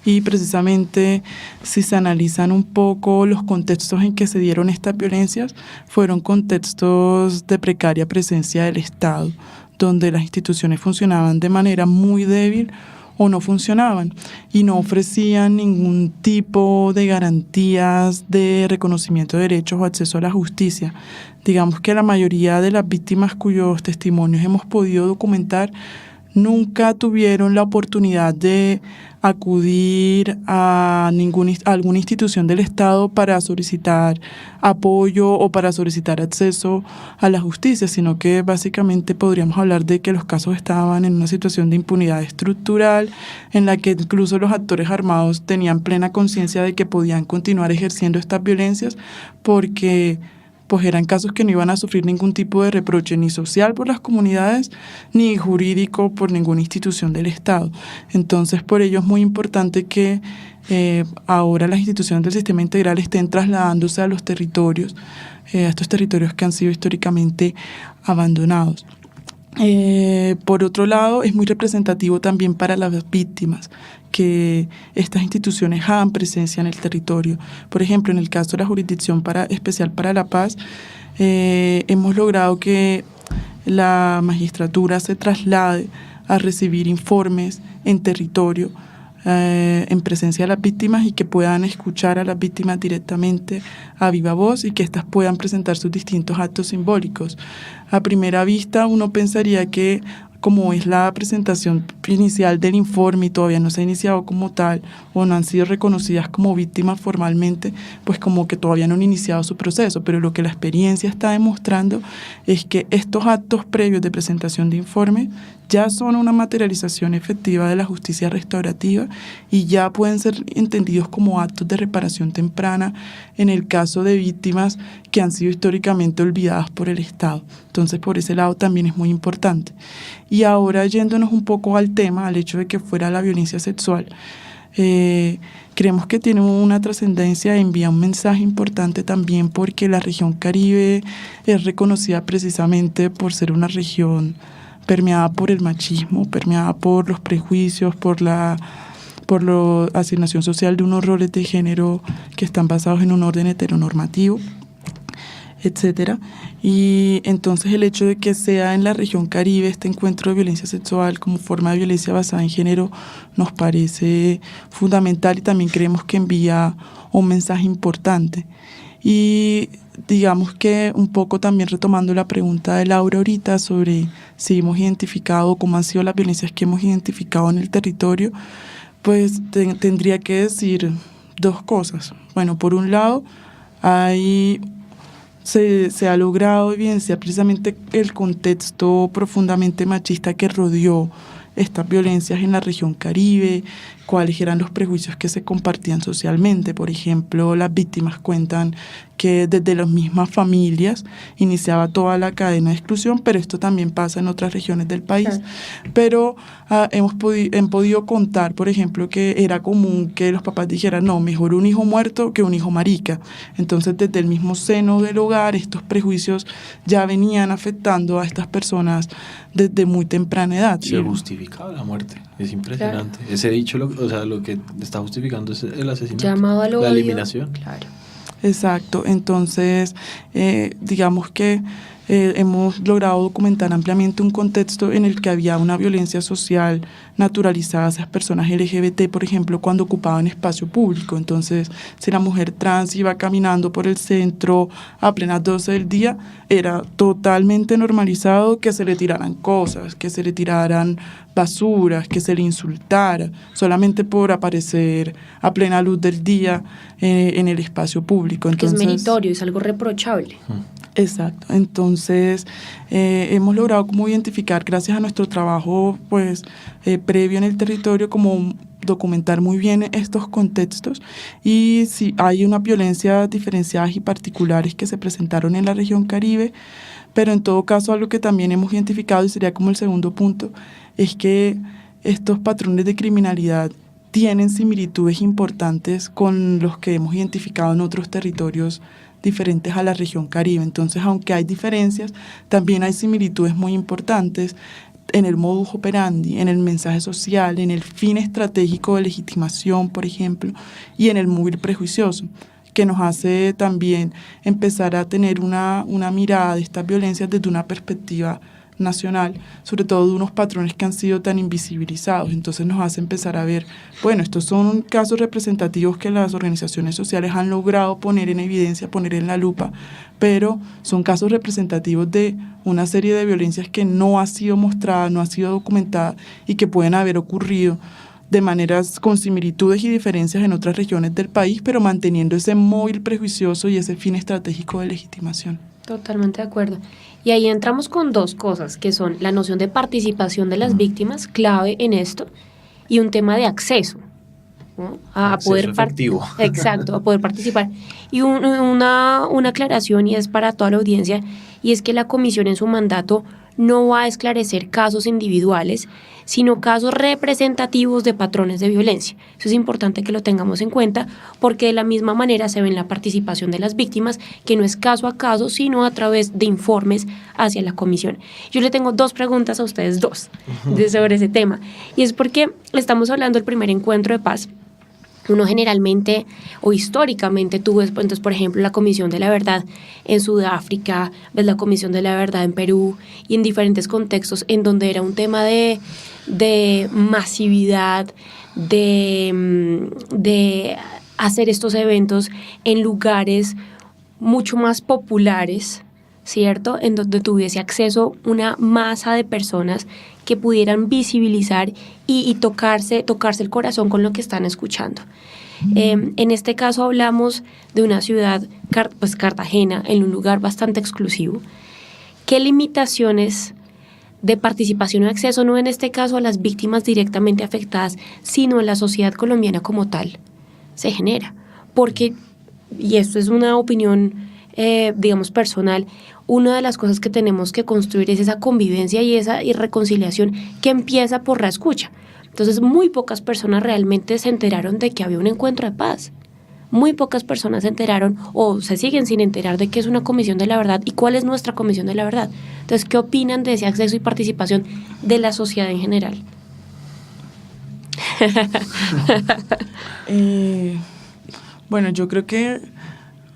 E: y precisamente si se analizan un poco los contextos en que se dieron estas violencias, fueron contextos de precaria presencia del Estado, donde las instituciones funcionaban de manera muy débil o no funcionaban y no ofrecían ningún tipo de garantías de reconocimiento de derechos o acceso a la justicia. Digamos que la mayoría de las víctimas cuyos testimonios hemos podido documentar nunca tuvieron la oportunidad de acudir a alguna institución del Estado para solicitar apoyo o para solicitar acceso a la justicia, sino que básicamente podríamos hablar de que los casos estaban en una situación de impunidad estructural, en la que incluso los actores armados tenían plena conciencia de que podían continuar ejerciendo estas violencias porque pues eran casos que no iban a sufrir ningún tipo de reproche ni social por las comunidades ni jurídico por ninguna institución del Estado. Entonces, por ello es muy importante que ahora las instituciones del sistema integral estén trasladándose a los territorios, a estos territorios que han sido históricamente abandonados. Por otro lado, es muy representativo también para las víctimas que estas instituciones hagan presencia en el territorio. Por ejemplo, en el caso de la Jurisdicción Especial para la Paz, hemos logrado que la magistratura se traslade a recibir informes en territorio, en presencia de las víctimas, y que puedan escuchar a las víctimas directamente a viva voz y que éstas puedan presentar sus distintos actos simbólicos. A primera vista uno pensaría que, como es la presentación inicial del informe y todavía no se ha iniciado como tal o no han sido reconocidas como víctimas formalmente, pues como que todavía no han iniciado su proceso, pero lo que la experiencia está demostrando es que estos actos previos de presentación de informe ya son una materialización efectiva de la justicia restaurativa y ya pueden ser entendidos como actos de reparación temprana en el caso de víctimas que han sido históricamente olvidadas por el Estado. Entonces, por ese lado también es muy importante. Y ahora, yéndonos un poco al tema, al hecho de que fuera la violencia sexual, creemos que tiene una trascendencia, envía un mensaje importante también, porque la región Caribe es reconocida precisamente por ser una región permeada por el machismo, permeada por los prejuicios, por la asignación social de unos roles de género que están basados en un orden heteronormativo, etcétera. Y entonces el hecho de que sea en la región Caribe este encuentro de violencia sexual como forma de violencia basada en género nos parece fundamental, y también creemos que envía un mensaje importante. Y digamos que un poco también retomando la pregunta de Laura ahorita sobre si hemos identificado cómo han sido las violencias que hemos identificado en el territorio, Pues tendría que decir dos cosas. Bueno, por un lado, se ha logrado evidenciar precisamente el contexto profundamente machista que rodeó estas violencias en la región Caribe, cuáles eran los prejuicios que se compartían socialmente. Por ejemplo, las víctimas cuentan que desde las mismas familias iniciaba toda la cadena de exclusión, pero esto también pasa en otras regiones del país. Claro. Pero hemos podido contar, por ejemplo, que era común que los papás dijeran, no, mejor un hijo muerto que un hijo marica. Entonces, desde el mismo seno del hogar, estos prejuicios ya venían afectando a estas personas desde muy temprana edad.
C: Se justificaba la muerte, es impresionante. Claro. Ese dicho, lo que está justificando es el asesinato,
D: llamado al odio,
C: la eliminación.
D: Claro.
E: Exacto, entonces digamos que hemos logrado documentar ampliamente un contexto en el que había una violencia social naturalizada hacia personas LGBT, por ejemplo, cuando ocupaban espacio público. Entonces, si la mujer trans iba caminando por el centro a plenas 12 del día, era totalmente normalizado que se le tiraran cosas, que se le tiraran basuras, que se le insultara, solamente por aparecer a plena luz del día en el espacio público. Entonces,
D: que es meritorio, es algo reprochable.
E: Exacto, entonces hemos logrado como identificar, gracias a nuestro trabajo pues previo en el territorio, como documentar muy bien estos contextos, y si hay unas violencias diferenciadas y particulares que se presentaron en la región Caribe, pero en todo caso algo que también hemos identificado, y sería como el segundo punto, es que estos patrones de criminalidad tienen similitudes importantes con los que hemos identificado en otros territorios diferentes a la región Caribe. Entonces, aunque hay diferencias, también hay similitudes muy importantes en el modus operandi, en el mensaje social, en el fin estratégico de legitimación, por ejemplo, y en el móvil prejuicioso, que nos hace también empezar a tener una mirada de estas violencias desde una perspectiva nacional, sobre todo de unos patrones que han sido tan invisibilizados. Entonces nos hace empezar a ver, bueno, estos son casos representativos que las organizaciones sociales han logrado poner en evidencia, poner en la lupa, pero son casos representativos de una serie de violencias que no ha sido mostrada, no ha sido documentada y que pueden haber ocurrido de maneras con similitudes y diferencias en otras regiones del país, pero manteniendo ese móvil prejuicioso y ese fin estratégico de legitimación.
D: Totalmente de acuerdo. Y ahí entramos con dos cosas, que son la noción de participación de las víctimas, clave en esto, y un tema de acceso, ¿no? A poder
C: efectivo.
D: Exacto, a poder participar. Y una aclaración, y es para toda la audiencia, y es que la comisión en su mandato no va a esclarecer casos individuales, sino casos representativos de patrones de violencia. Eso es importante que lo tengamos en cuenta, porque de la misma manera se ve en la participación de las víctimas, que no es caso a caso, sino a través de informes hacia la comisión. Yo le tengo dos preguntas a ustedes dos sobre ese tema, y es porque estamos hablando del primer encuentro de paz. Uno generalmente o históricamente tuvo, entonces, por ejemplo, la Comisión de la Verdad en Sudáfrica, ves la Comisión de la Verdad en Perú y en diferentes contextos en donde era un tema de masividad, de hacer estos eventos en lugares mucho más populares, ¿cierto? En donde tuviese acceso una masa de personas que pudieran visibilizar y tocarse el corazón con lo que están escuchando. En este caso hablamos de una ciudad, pues Cartagena, en un lugar bastante exclusivo. ¿Qué limitaciones de participación o acceso, no en este caso a las víctimas directamente afectadas, sino en la sociedad colombiana como tal, se genera? Porque, y esto es una opinión, digamos, personal, una de las cosas que tenemos que construir es esa convivencia y esa reconciliación que empieza por la escucha. Entonces, muy pocas personas realmente se enteraron de que había un encuentro de paz. Muy pocas personas se enteraron o se siguen sin enterar de qué es una comisión de la verdad y cuál es nuestra comisión de la verdad. Entonces, ¿qué opinan de ese acceso y participación de la sociedad en general?
E: Bueno, yo creo que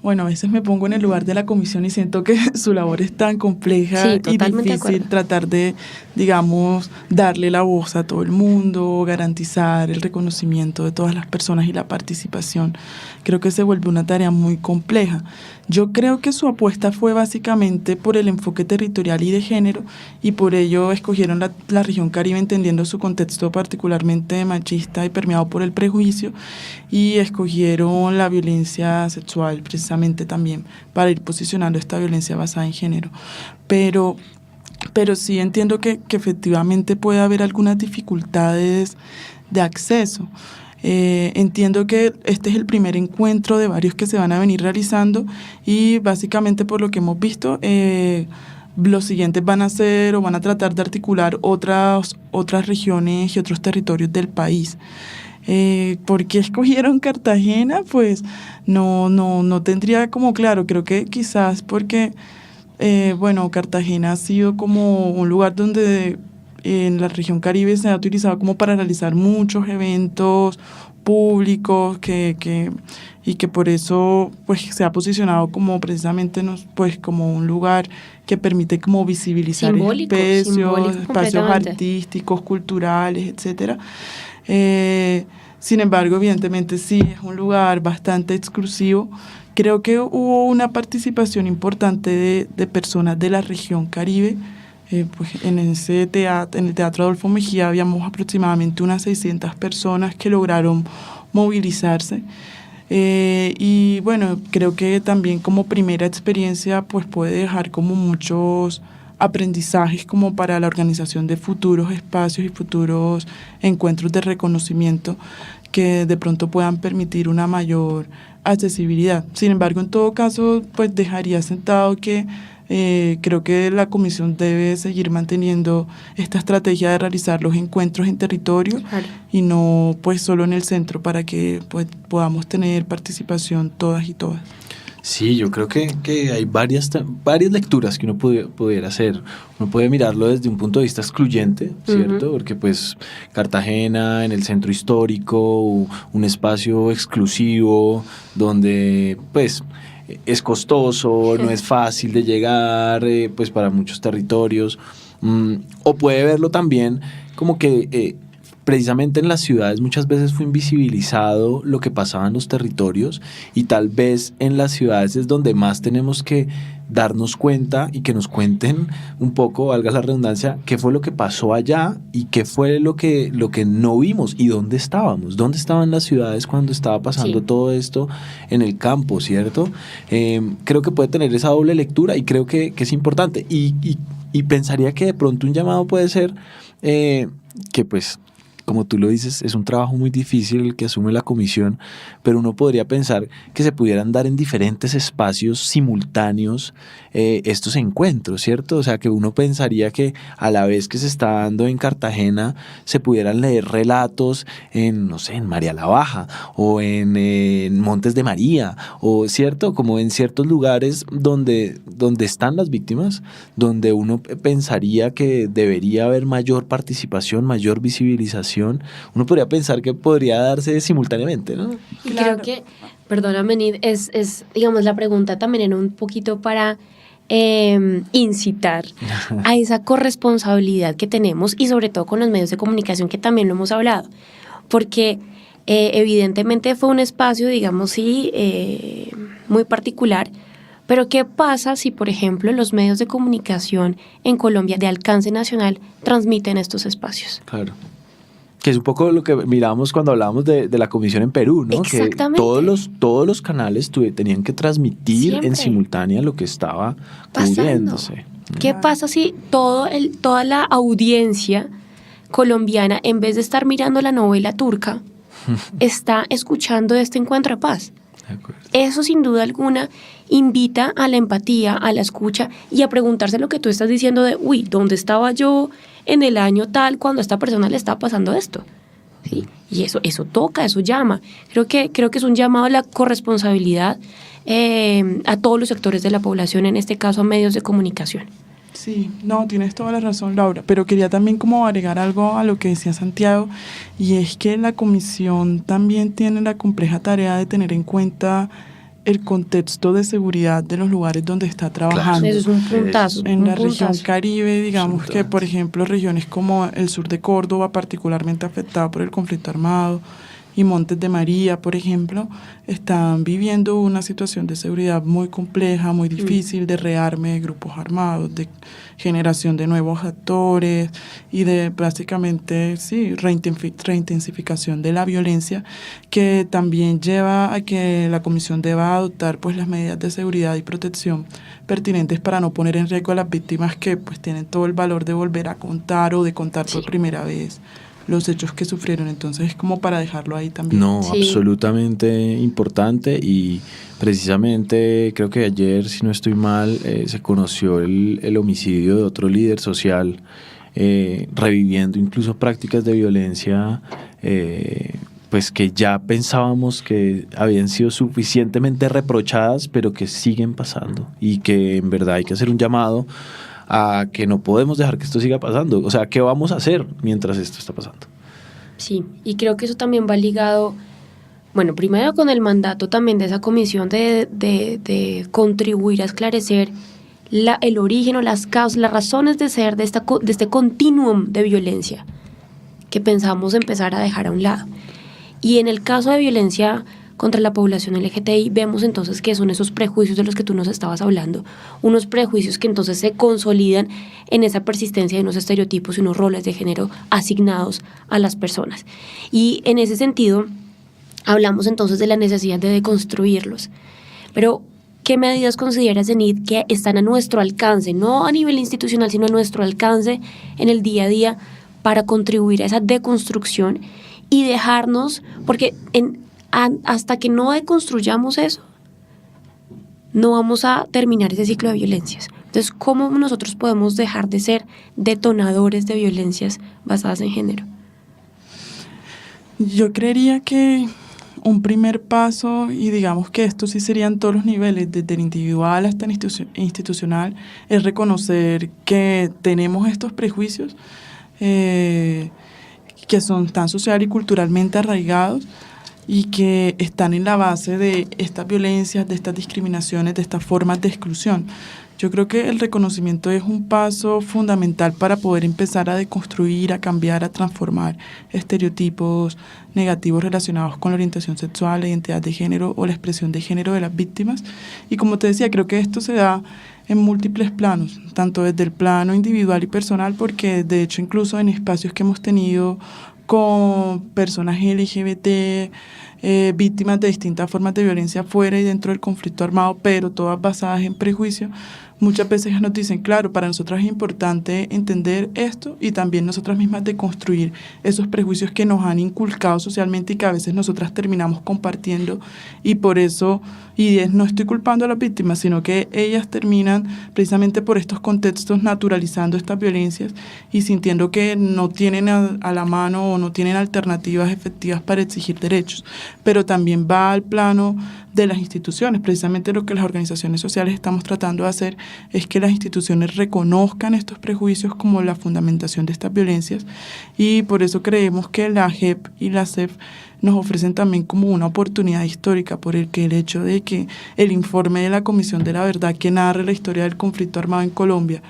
E: bueno, a veces me pongo en el lugar de la comisión y siento que su labor es tan compleja
D: Sí,
E: y
D: totalmente de
E: difícil
D: acuerdo.
E: tratar de, digamos, darle la voz a todo el mundo, garantizar el reconocimiento de todas las personas y la participación. Creo que se vuelve una tarea muy compleja. Yo creo que su apuesta fue básicamente por el enfoque territorial y de género, y por ello escogieron la región Caribe entendiendo su contexto particularmente machista y permeado por el prejuicio, y escogieron la violencia sexual precisamente también para ir posicionando esta violencia basada en género. Pero sí entiendo que efectivamente puede haber algunas dificultades de acceso. Entiendo que este es el primer encuentro de varios que se van a venir realizando, y básicamente por lo que hemos visto, los siguientes van a ser o van a tratar de articular otras regiones y otros territorios del país. ¿Por qué escogieron Cartagena? Pues no tendría como claro. Creo que quizás porque bueno, Cartagena ha sido como un lugar donde en la región Caribe se ha utilizado como para realizar muchos eventos públicos y que por eso pues se ha posicionado como precisamente pues como un lugar que permite como visibilizar
D: Simbólico
E: espacios
D: completamente.
E: artísticos, culturales, etcétera. Sin embargo, evidentemente sí es un lugar bastante exclusivo. Creo que hubo una participación importante de personas de la región Caribe. Pues en el Teatro Adolfo Mejía habíamos aproximadamente unas 600 personas que lograron movilizarse. Y bueno, creo que también como primera experiencia pues puede dejar como muchos aprendizajes como para la organización de futuros espacios y futuros encuentros de reconocimiento que de pronto puedan permitir una mayor accesibilidad. Sin embargo, en todo caso, pues dejaría sentado que creo que la comisión debe seguir manteniendo esta estrategia de realizar los encuentros en territorio,
D: Claro.
E: y no pues solo en el centro, para que pues podamos tener participación todas y todas.
C: Sí, yo creo que hay varias lecturas que uno pudiera hacer. Uno puede mirarlo desde un punto de vista excluyente, ¿cierto? Porque pues Cartagena en el centro histórico, un espacio exclusivo donde pues es costoso, no es fácil de llegar pues para muchos territorios. O puede verlo también como que precisamente en las ciudades muchas veces fue invisibilizado lo que pasaba en los territorios, y tal vez en las ciudades es donde más tenemos que darnos cuenta y que nos cuenten un poco, valga la redundancia, qué fue lo que pasó allá y qué fue lo que no vimos y dónde estábamos, dónde estaban las ciudades cuando estaba pasando todo esto en el campo, ¿cierto? Creo que puede tener esa doble lectura, y creo que es importante, y pensaría que de pronto un llamado puede ser que pues, como tú lo dices, es un trabajo muy difícil el que asume la comisión, pero uno podría pensar que se pudieran dar en diferentes espacios simultáneos estos encuentros, ¿cierto? O sea, que uno pensaría que a la vez que se está dando en Cartagena, se pudieran leer relatos en, no sé, en María la Baja o en Montes de María, o ¿cierto? Como en ciertos lugares donde están las víctimas, donde uno pensaría que debería haber mayor participación, mayor visibilización. Uno podría pensar que podría darse simultáneamente, ¿no?
D: Y
E: Claro.
D: creo que, perdóname, Nid, es, digamos, la pregunta también en un poquito para incitar a esa corresponsabilidad que tenemos, y sobre todo con los medios de comunicación, que también lo hemos hablado, porque evidentemente fue un espacio, digamos, sí, muy particular, pero ¿qué pasa si, por ejemplo, los medios de comunicación en Colombia de alcance nacional transmiten estos espacios?
C: Claro. Que es un poco lo que miramos cuando hablábamos de la comisión en Perú, ¿no?
D: Exactamente.
C: Que todos los canales tenían que transmitir
D: Siempre.
C: en simultánea lo que estaba
D: Pasando.
C: cubriéndose.
D: ¿Qué pasa si toda la audiencia colombiana, en vez de estar mirando la novela turca, está escuchando este encuentro de paz?
C: De acuerdo.
D: Eso sin duda alguna invita a la empatía, a la escucha, y a preguntarse lo que tú estás diciendo de, uy, ¿dónde estaba yo en el año tal cuando a esta persona le está pasando esto? ¿Sí? Y eso toca, eso llama. Creo que es un llamado a la corresponsabilidad a todos los sectores de la población, en este caso a medios de comunicación.
E: Sí, no, tienes toda la razón, Laura, pero quería también como agregar algo a lo que decía Santiago, y es que la comisión también tiene la compleja tarea de tener en cuenta el contexto de seguridad de los lugares donde está trabajando.
D: Eso es un puntazo.
E: En
D: un
E: la región
D: puntazo.
E: Caribe, digamos que,
C: Absolutamente.
E: por ejemplo, regiones como el sur de Córdoba, particularmente afectado por el conflicto armado, y Montes de María, por ejemplo, están viviendo una situación de seguridad muy compleja, muy difícil, de rearme de grupos armados, de generación de nuevos actores y de básicamente, sí, reintensificación de la violencia, que también lleva a que la comisión deba adoptar pues las medidas de seguridad y protección pertinentes para no poner en riesgo a las víctimas que pues tienen todo el valor de volver a contar o de contar por primera vez los hechos que sufrieron. Entonces es como para dejarlo ahí también.
C: No,
D: Sí.
C: absolutamente importante, y precisamente creo que ayer, si no estoy mal, se conoció el homicidio de otro líder social, reviviendo incluso prácticas de violencia pues que ya pensábamos que habían sido suficientemente reprochadas, pero que siguen pasando, y que en verdad hay que hacer un llamado a que no podemos dejar que esto siga pasando. O sea, ¿qué vamos a hacer mientras esto está pasando?
D: Sí, y creo que eso también va ligado, bueno, primero con el mandato también de esa comisión de contribuir a esclarecer el origen o las causas, las razones de ser de este continuum de violencia que pensamos empezar a dejar a un lado. Y en el caso de violencia contra la población LGTBI, vemos entonces que son esos prejuicios de los que tú nos estabas hablando, unos prejuicios que entonces se consolidan en esa persistencia de unos estereotipos y unos roles de género asignados a las personas. Y en ese sentido, hablamos entonces de la necesidad de deconstruirlos. Pero, ¿qué medidas consideras, Enid, que están a nuestro alcance, no a nivel institucional, sino a nuestro alcance en el día a día para contribuir a esa deconstrucción y dejarnos, porque hasta que no deconstruyamos eso, no vamos a terminar ese ciclo de violencias? Entonces, ¿cómo nosotros podemos dejar de ser detonadores de violencias basadas en género?
E: Yo creería que un primer paso, y digamos que esto sí sería en todos los niveles, desde el individual hasta el institucional, es reconocer que tenemos estos prejuicios que son tan social y culturalmente arraigados y que están en la base de estas violencias, de estas discriminaciones, de estas formas de exclusión. Yo creo que el reconocimiento es un paso fundamental para poder empezar a deconstruir, a cambiar, a transformar estereotipos negativos relacionados con la orientación sexual, la identidad de género o la expresión de género de las víctimas. Y como te decía, creo que esto se da en múltiples planos, tanto desde el plano individual y personal, porque de hecho incluso en espacios que hemos tenido con personas LGBT, víctimas de distintas formas de violencia fuera y dentro del conflicto armado, pero todas basadas en prejuicio, muchas veces nos dicen, claro, para nosotros es importante entender esto y también nosotras mismas deconstruir esos prejuicios que nos han inculcado socialmente y que a veces nosotras terminamos compartiendo, y por eso, no estoy culpando a las víctimas, sino que ellas terminan precisamente por estos contextos naturalizando estas violencias y sintiendo que no tienen a la mano o no tienen alternativas efectivas para exigir derechos. Pero también va al plano de las instituciones. Precisamente lo que las organizaciones sociales estamos tratando de hacer es que las instituciones reconozcan estos prejuicios como la fundamentación de estas violencias, y por eso creemos que la JEP y la CEF nos ofrecen también como una oportunidad histórica, por el hecho de que el informe de la Comisión de la Verdad que narra la historia del conflicto armado en Colombia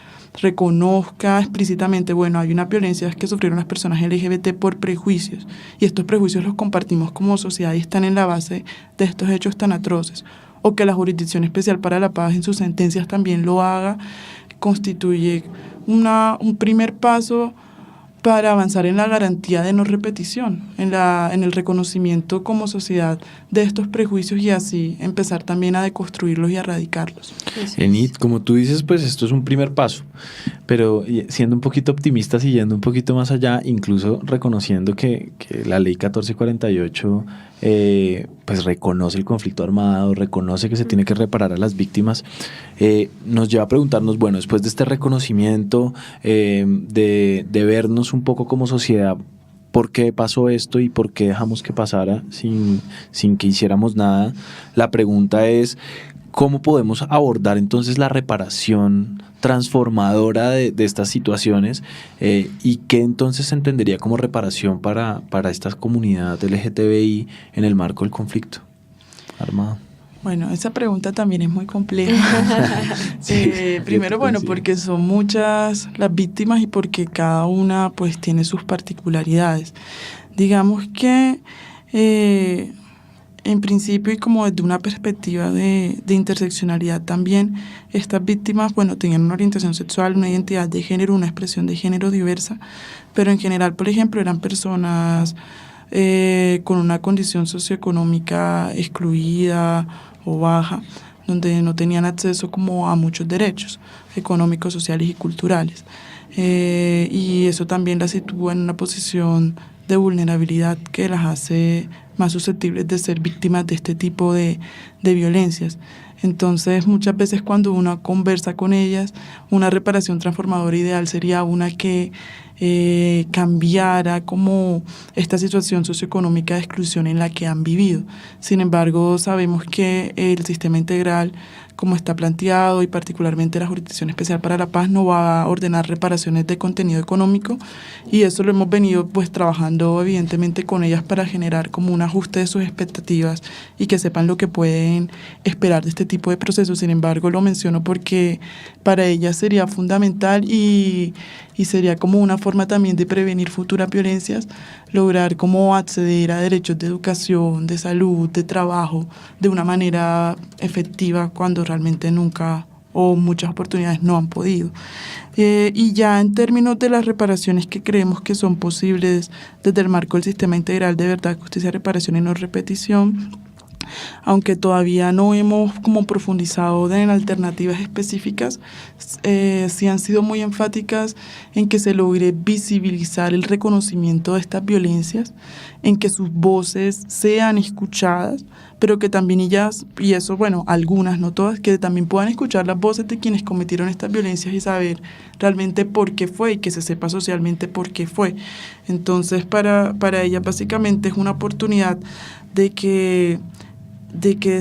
E: reconozca explícitamente, bueno, hay unas violencias que sufrieron las personas LGBT por prejuicios, y estos prejuicios los compartimos como sociedad y están en la base de estos hechos tan atroces, o que la Jurisdicción Especial para la Paz en sus sentencias también lo haga, constituye un primer paso para avanzar en la garantía de no repetición, en el reconocimiento como sociedad de estos prejuicios, y así empezar también a deconstruirlos y a erradicarlos.
C: Enid, como tú dices, pues esto es un primer paso, pero siendo un poquito optimistas y yendo un poquito más allá, incluso reconociendo que la ley 1448 pues reconoce el conflicto armado, reconoce que se tiene que reparar a las víctimas, nos lleva a preguntarnos, bueno, después de este reconocimiento, de vernos un poco como sociedad, ¿por qué pasó esto y por qué dejamos que pasara sin que hiciéramos nada? La pregunta es, ¿cómo podemos abordar entonces la reparación transformadora de estas situaciones, y qué entonces se entendería como reparación para esta comunidad LGTBI en el marco del conflicto armado?
E: Bueno, esa pregunta también es muy compleja. Primero, bueno, porque son muchas las víctimas y porque cada una pues tiene sus particularidades. Digamos que en principio y como desde una perspectiva de interseccionalidad también, estas víctimas, bueno, tenían una orientación sexual, una identidad de género, una expresión de género diversa, pero en general, por ejemplo, eran personas con una condición socioeconómica excluida o baja, donde no tenían acceso como a muchos derechos económicos, sociales y culturales. Y eso también las sitúa en una posición de vulnerabilidad que las hace más susceptibles de ser víctimas de este tipo de violencias. Entonces, muchas veces cuando uno conversa con ellas, una reparación transformadora ideal sería una que cambiara como esta situación socioeconómica de exclusión en la que han vivido. Sin embargo, sabemos que el sistema integral, como está planteado, y particularmente la Jurisdicción Especial para la Paz, no va a ordenar reparaciones de contenido económico, y eso lo hemos venido pues trabajando evidentemente con ellas para generar como un ajuste de sus expectativas y que sepan lo que pueden esperar de este tipo de procesos. Sin embargo, lo menciono porque para ellas sería fundamental y sería como una forma también de prevenir futuras violencias, lograr como acceder a derechos de educación, de salud, de trabajo, de una manera efectiva cuando realmente nunca o muchas oportunidades no han podido. Y ya en términos de las reparaciones que creemos que son posibles desde el marco del sistema integral de verdad, justicia, reparación y no repetición, aunque todavía no hemos como profundizado en alternativas específicas, sí han sido muy enfáticas en que se logre visibilizar el reconocimiento de estas violencias, en que sus voces sean escuchadas, pero que también ellas, y eso, bueno, algunas, no todas, que también puedan escuchar las voces de quienes cometieron estas violencias y saber realmente por qué fue y que se sepa socialmente por qué fue. Entonces, para ellas básicamente es una oportunidad de que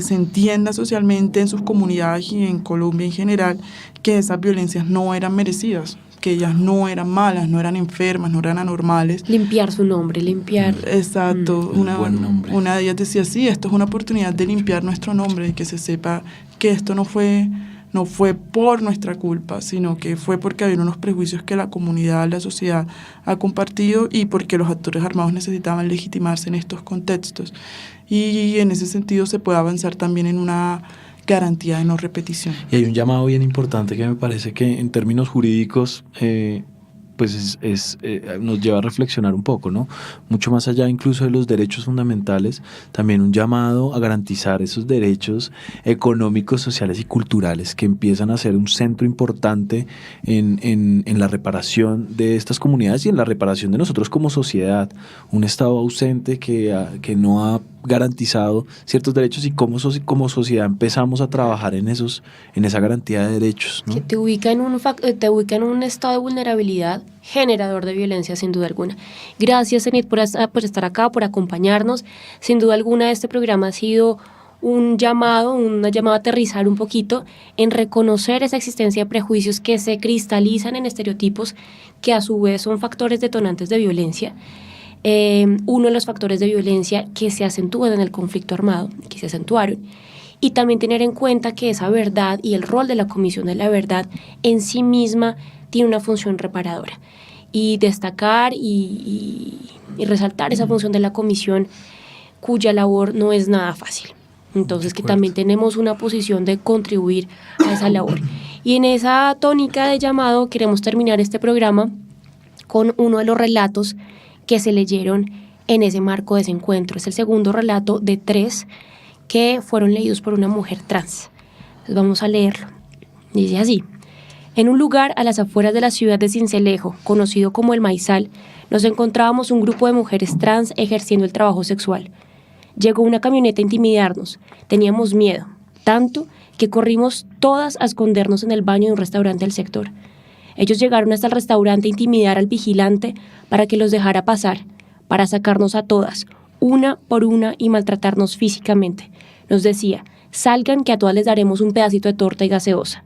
E: se entienda socialmente en sus comunidades y en Colombia en general que esas violencias no eran merecidas, que ellas no eran malas, no eran enfermas, no eran anormales.
D: Limpiar su nombre, limpiar.
E: Exacto.
C: Buen nombre.
E: Una de ellas decía, sí, esto es una oportunidad de limpiar nuestro nombre y que se sepa que esto no fue por nuestra culpa, sino que fue porque había unos prejuicios que la comunidad, la sociedad ha compartido y porque los actores armados necesitaban legitimarse en estos contextos. Y en ese sentido se puede avanzar también en una garantía de no repetición.
C: Y hay un llamado bien importante que me parece que en términos jurídicos pues nos lleva a reflexionar un poco, ¿no? Mucho más allá incluso de los derechos fundamentales, también un llamado a garantizar esos derechos económicos, sociales y culturales que empiezan a ser un centro importante en la reparación de estas comunidades y en la reparación de nosotros como sociedad. Un Estado ausente que no ha garantizado ciertos derechos y cómo como sociedad empezamos a trabajar en esa garantía de derechos, ¿no?
D: Que te ubica en un estado de vulnerabilidad generador de violencia, sin duda alguna. Gracias, Enid, por estar acá, por acompañarnos. Sin duda alguna, este programa ha sido una llamada a aterrizar un poquito en reconocer esa existencia de prejuicios que se cristalizan en estereotipos que a su vez son factores detonantes de violencia. Uno de los factores de violencia que se acentúan en el conflicto armado, que se acentuaron, y también tener en cuenta que esa verdad y el rol de la Comisión de la Verdad en sí misma tiene una función reparadora, y destacar y resaltar esa función de la Comisión, cuya labor no es nada fácil. Entonces, que también tenemos una posición de contribuir a esa labor. Y en esa tónica de llamado queremos terminar este programa con uno de los relatos que se leyeron en ese marco de ese encuentro. Es el segundo relato de 3 que fueron leídos por una mujer trans. Entonces vamos a leerlo. Dice así: en un lugar a las afueras de la ciudad de Sincelejo, conocido como El Maizal, nos encontrábamos un grupo de mujeres trans ejerciendo el trabajo sexual. Llegó una camioneta a intimidarnos. Teníamos miedo, tanto que corrimos todas a escondernos en el baño de un restaurante del sector. Ellos llegaron hasta el restaurante a intimidar al vigilante para que los dejara pasar, para sacarnos a todas, una por una, y maltratarnos físicamente. Nos decía: salgan, que a todas les daremos un pedacito de torta y gaseosa.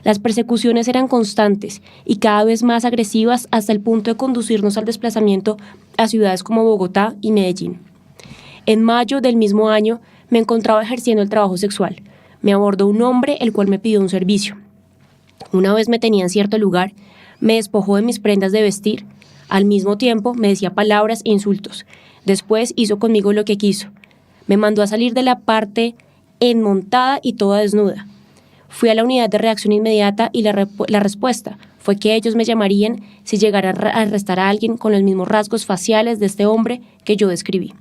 D: Las persecuciones eran constantes y cada vez más agresivas, hasta el punto de conducirnos al desplazamiento a ciudades como Bogotá y Medellín. En mayo del mismo año me encontraba ejerciendo el trabajo sexual. Me abordó un hombre el cual me pidió un servicio. Una vez me tenía en cierto lugar, me despojó de mis prendas de vestir. Al mismo tiempo me decía palabras e insultos. Después hizo conmigo lo que quiso. Me mandó a salir de la parte enmontada y toda desnuda. Fui a la unidad de reacción inmediata y la respuesta fue que ellos me llamarían si llegara a arrestar a alguien con los mismos rasgos faciales de este hombre que yo describí.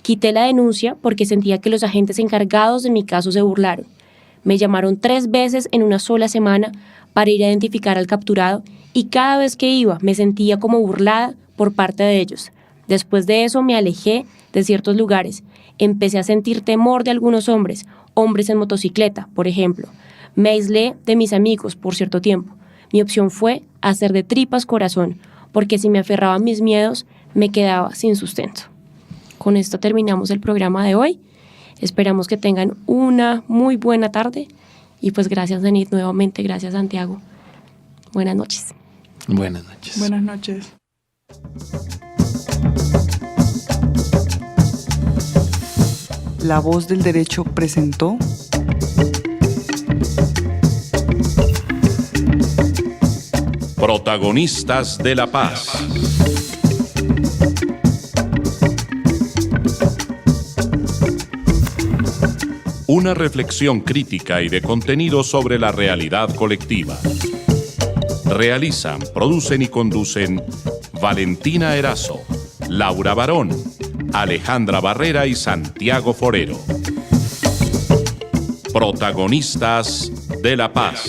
D: Quité la denuncia porque sentía que los agentes encargados de mi caso se burlaron. Me llamaron 3 veces en una sola semana para ir a identificar al capturado y cada vez que iba me sentía como burlada por parte de ellos. Después de eso me alejé de ciertos lugares. Empecé a sentir temor de algunos hombres en motocicleta, por ejemplo. Me aislé de mis amigos por cierto tiempo. Mi opción fue hacer de tripas corazón, porque si me aferraba a mis miedos, me quedaba sin sustento. Con esto terminamos el programa de hoy. Esperamos que tengan una muy buena tarde. Y pues gracias, Denit, nuevamente. Gracias, Santiago. Buenas noches.
C: Buenas noches.
E: Buenas noches.
A: La Voz del Derecho presentó
B: Protagonistas de la paz. Una reflexión crítica y de contenido sobre la realidad colectiva. Realizan, producen y conducen Valentina Erazo, Laura Barón, Alejandra Barrera y Santiago Forero. Protagonistas de la paz.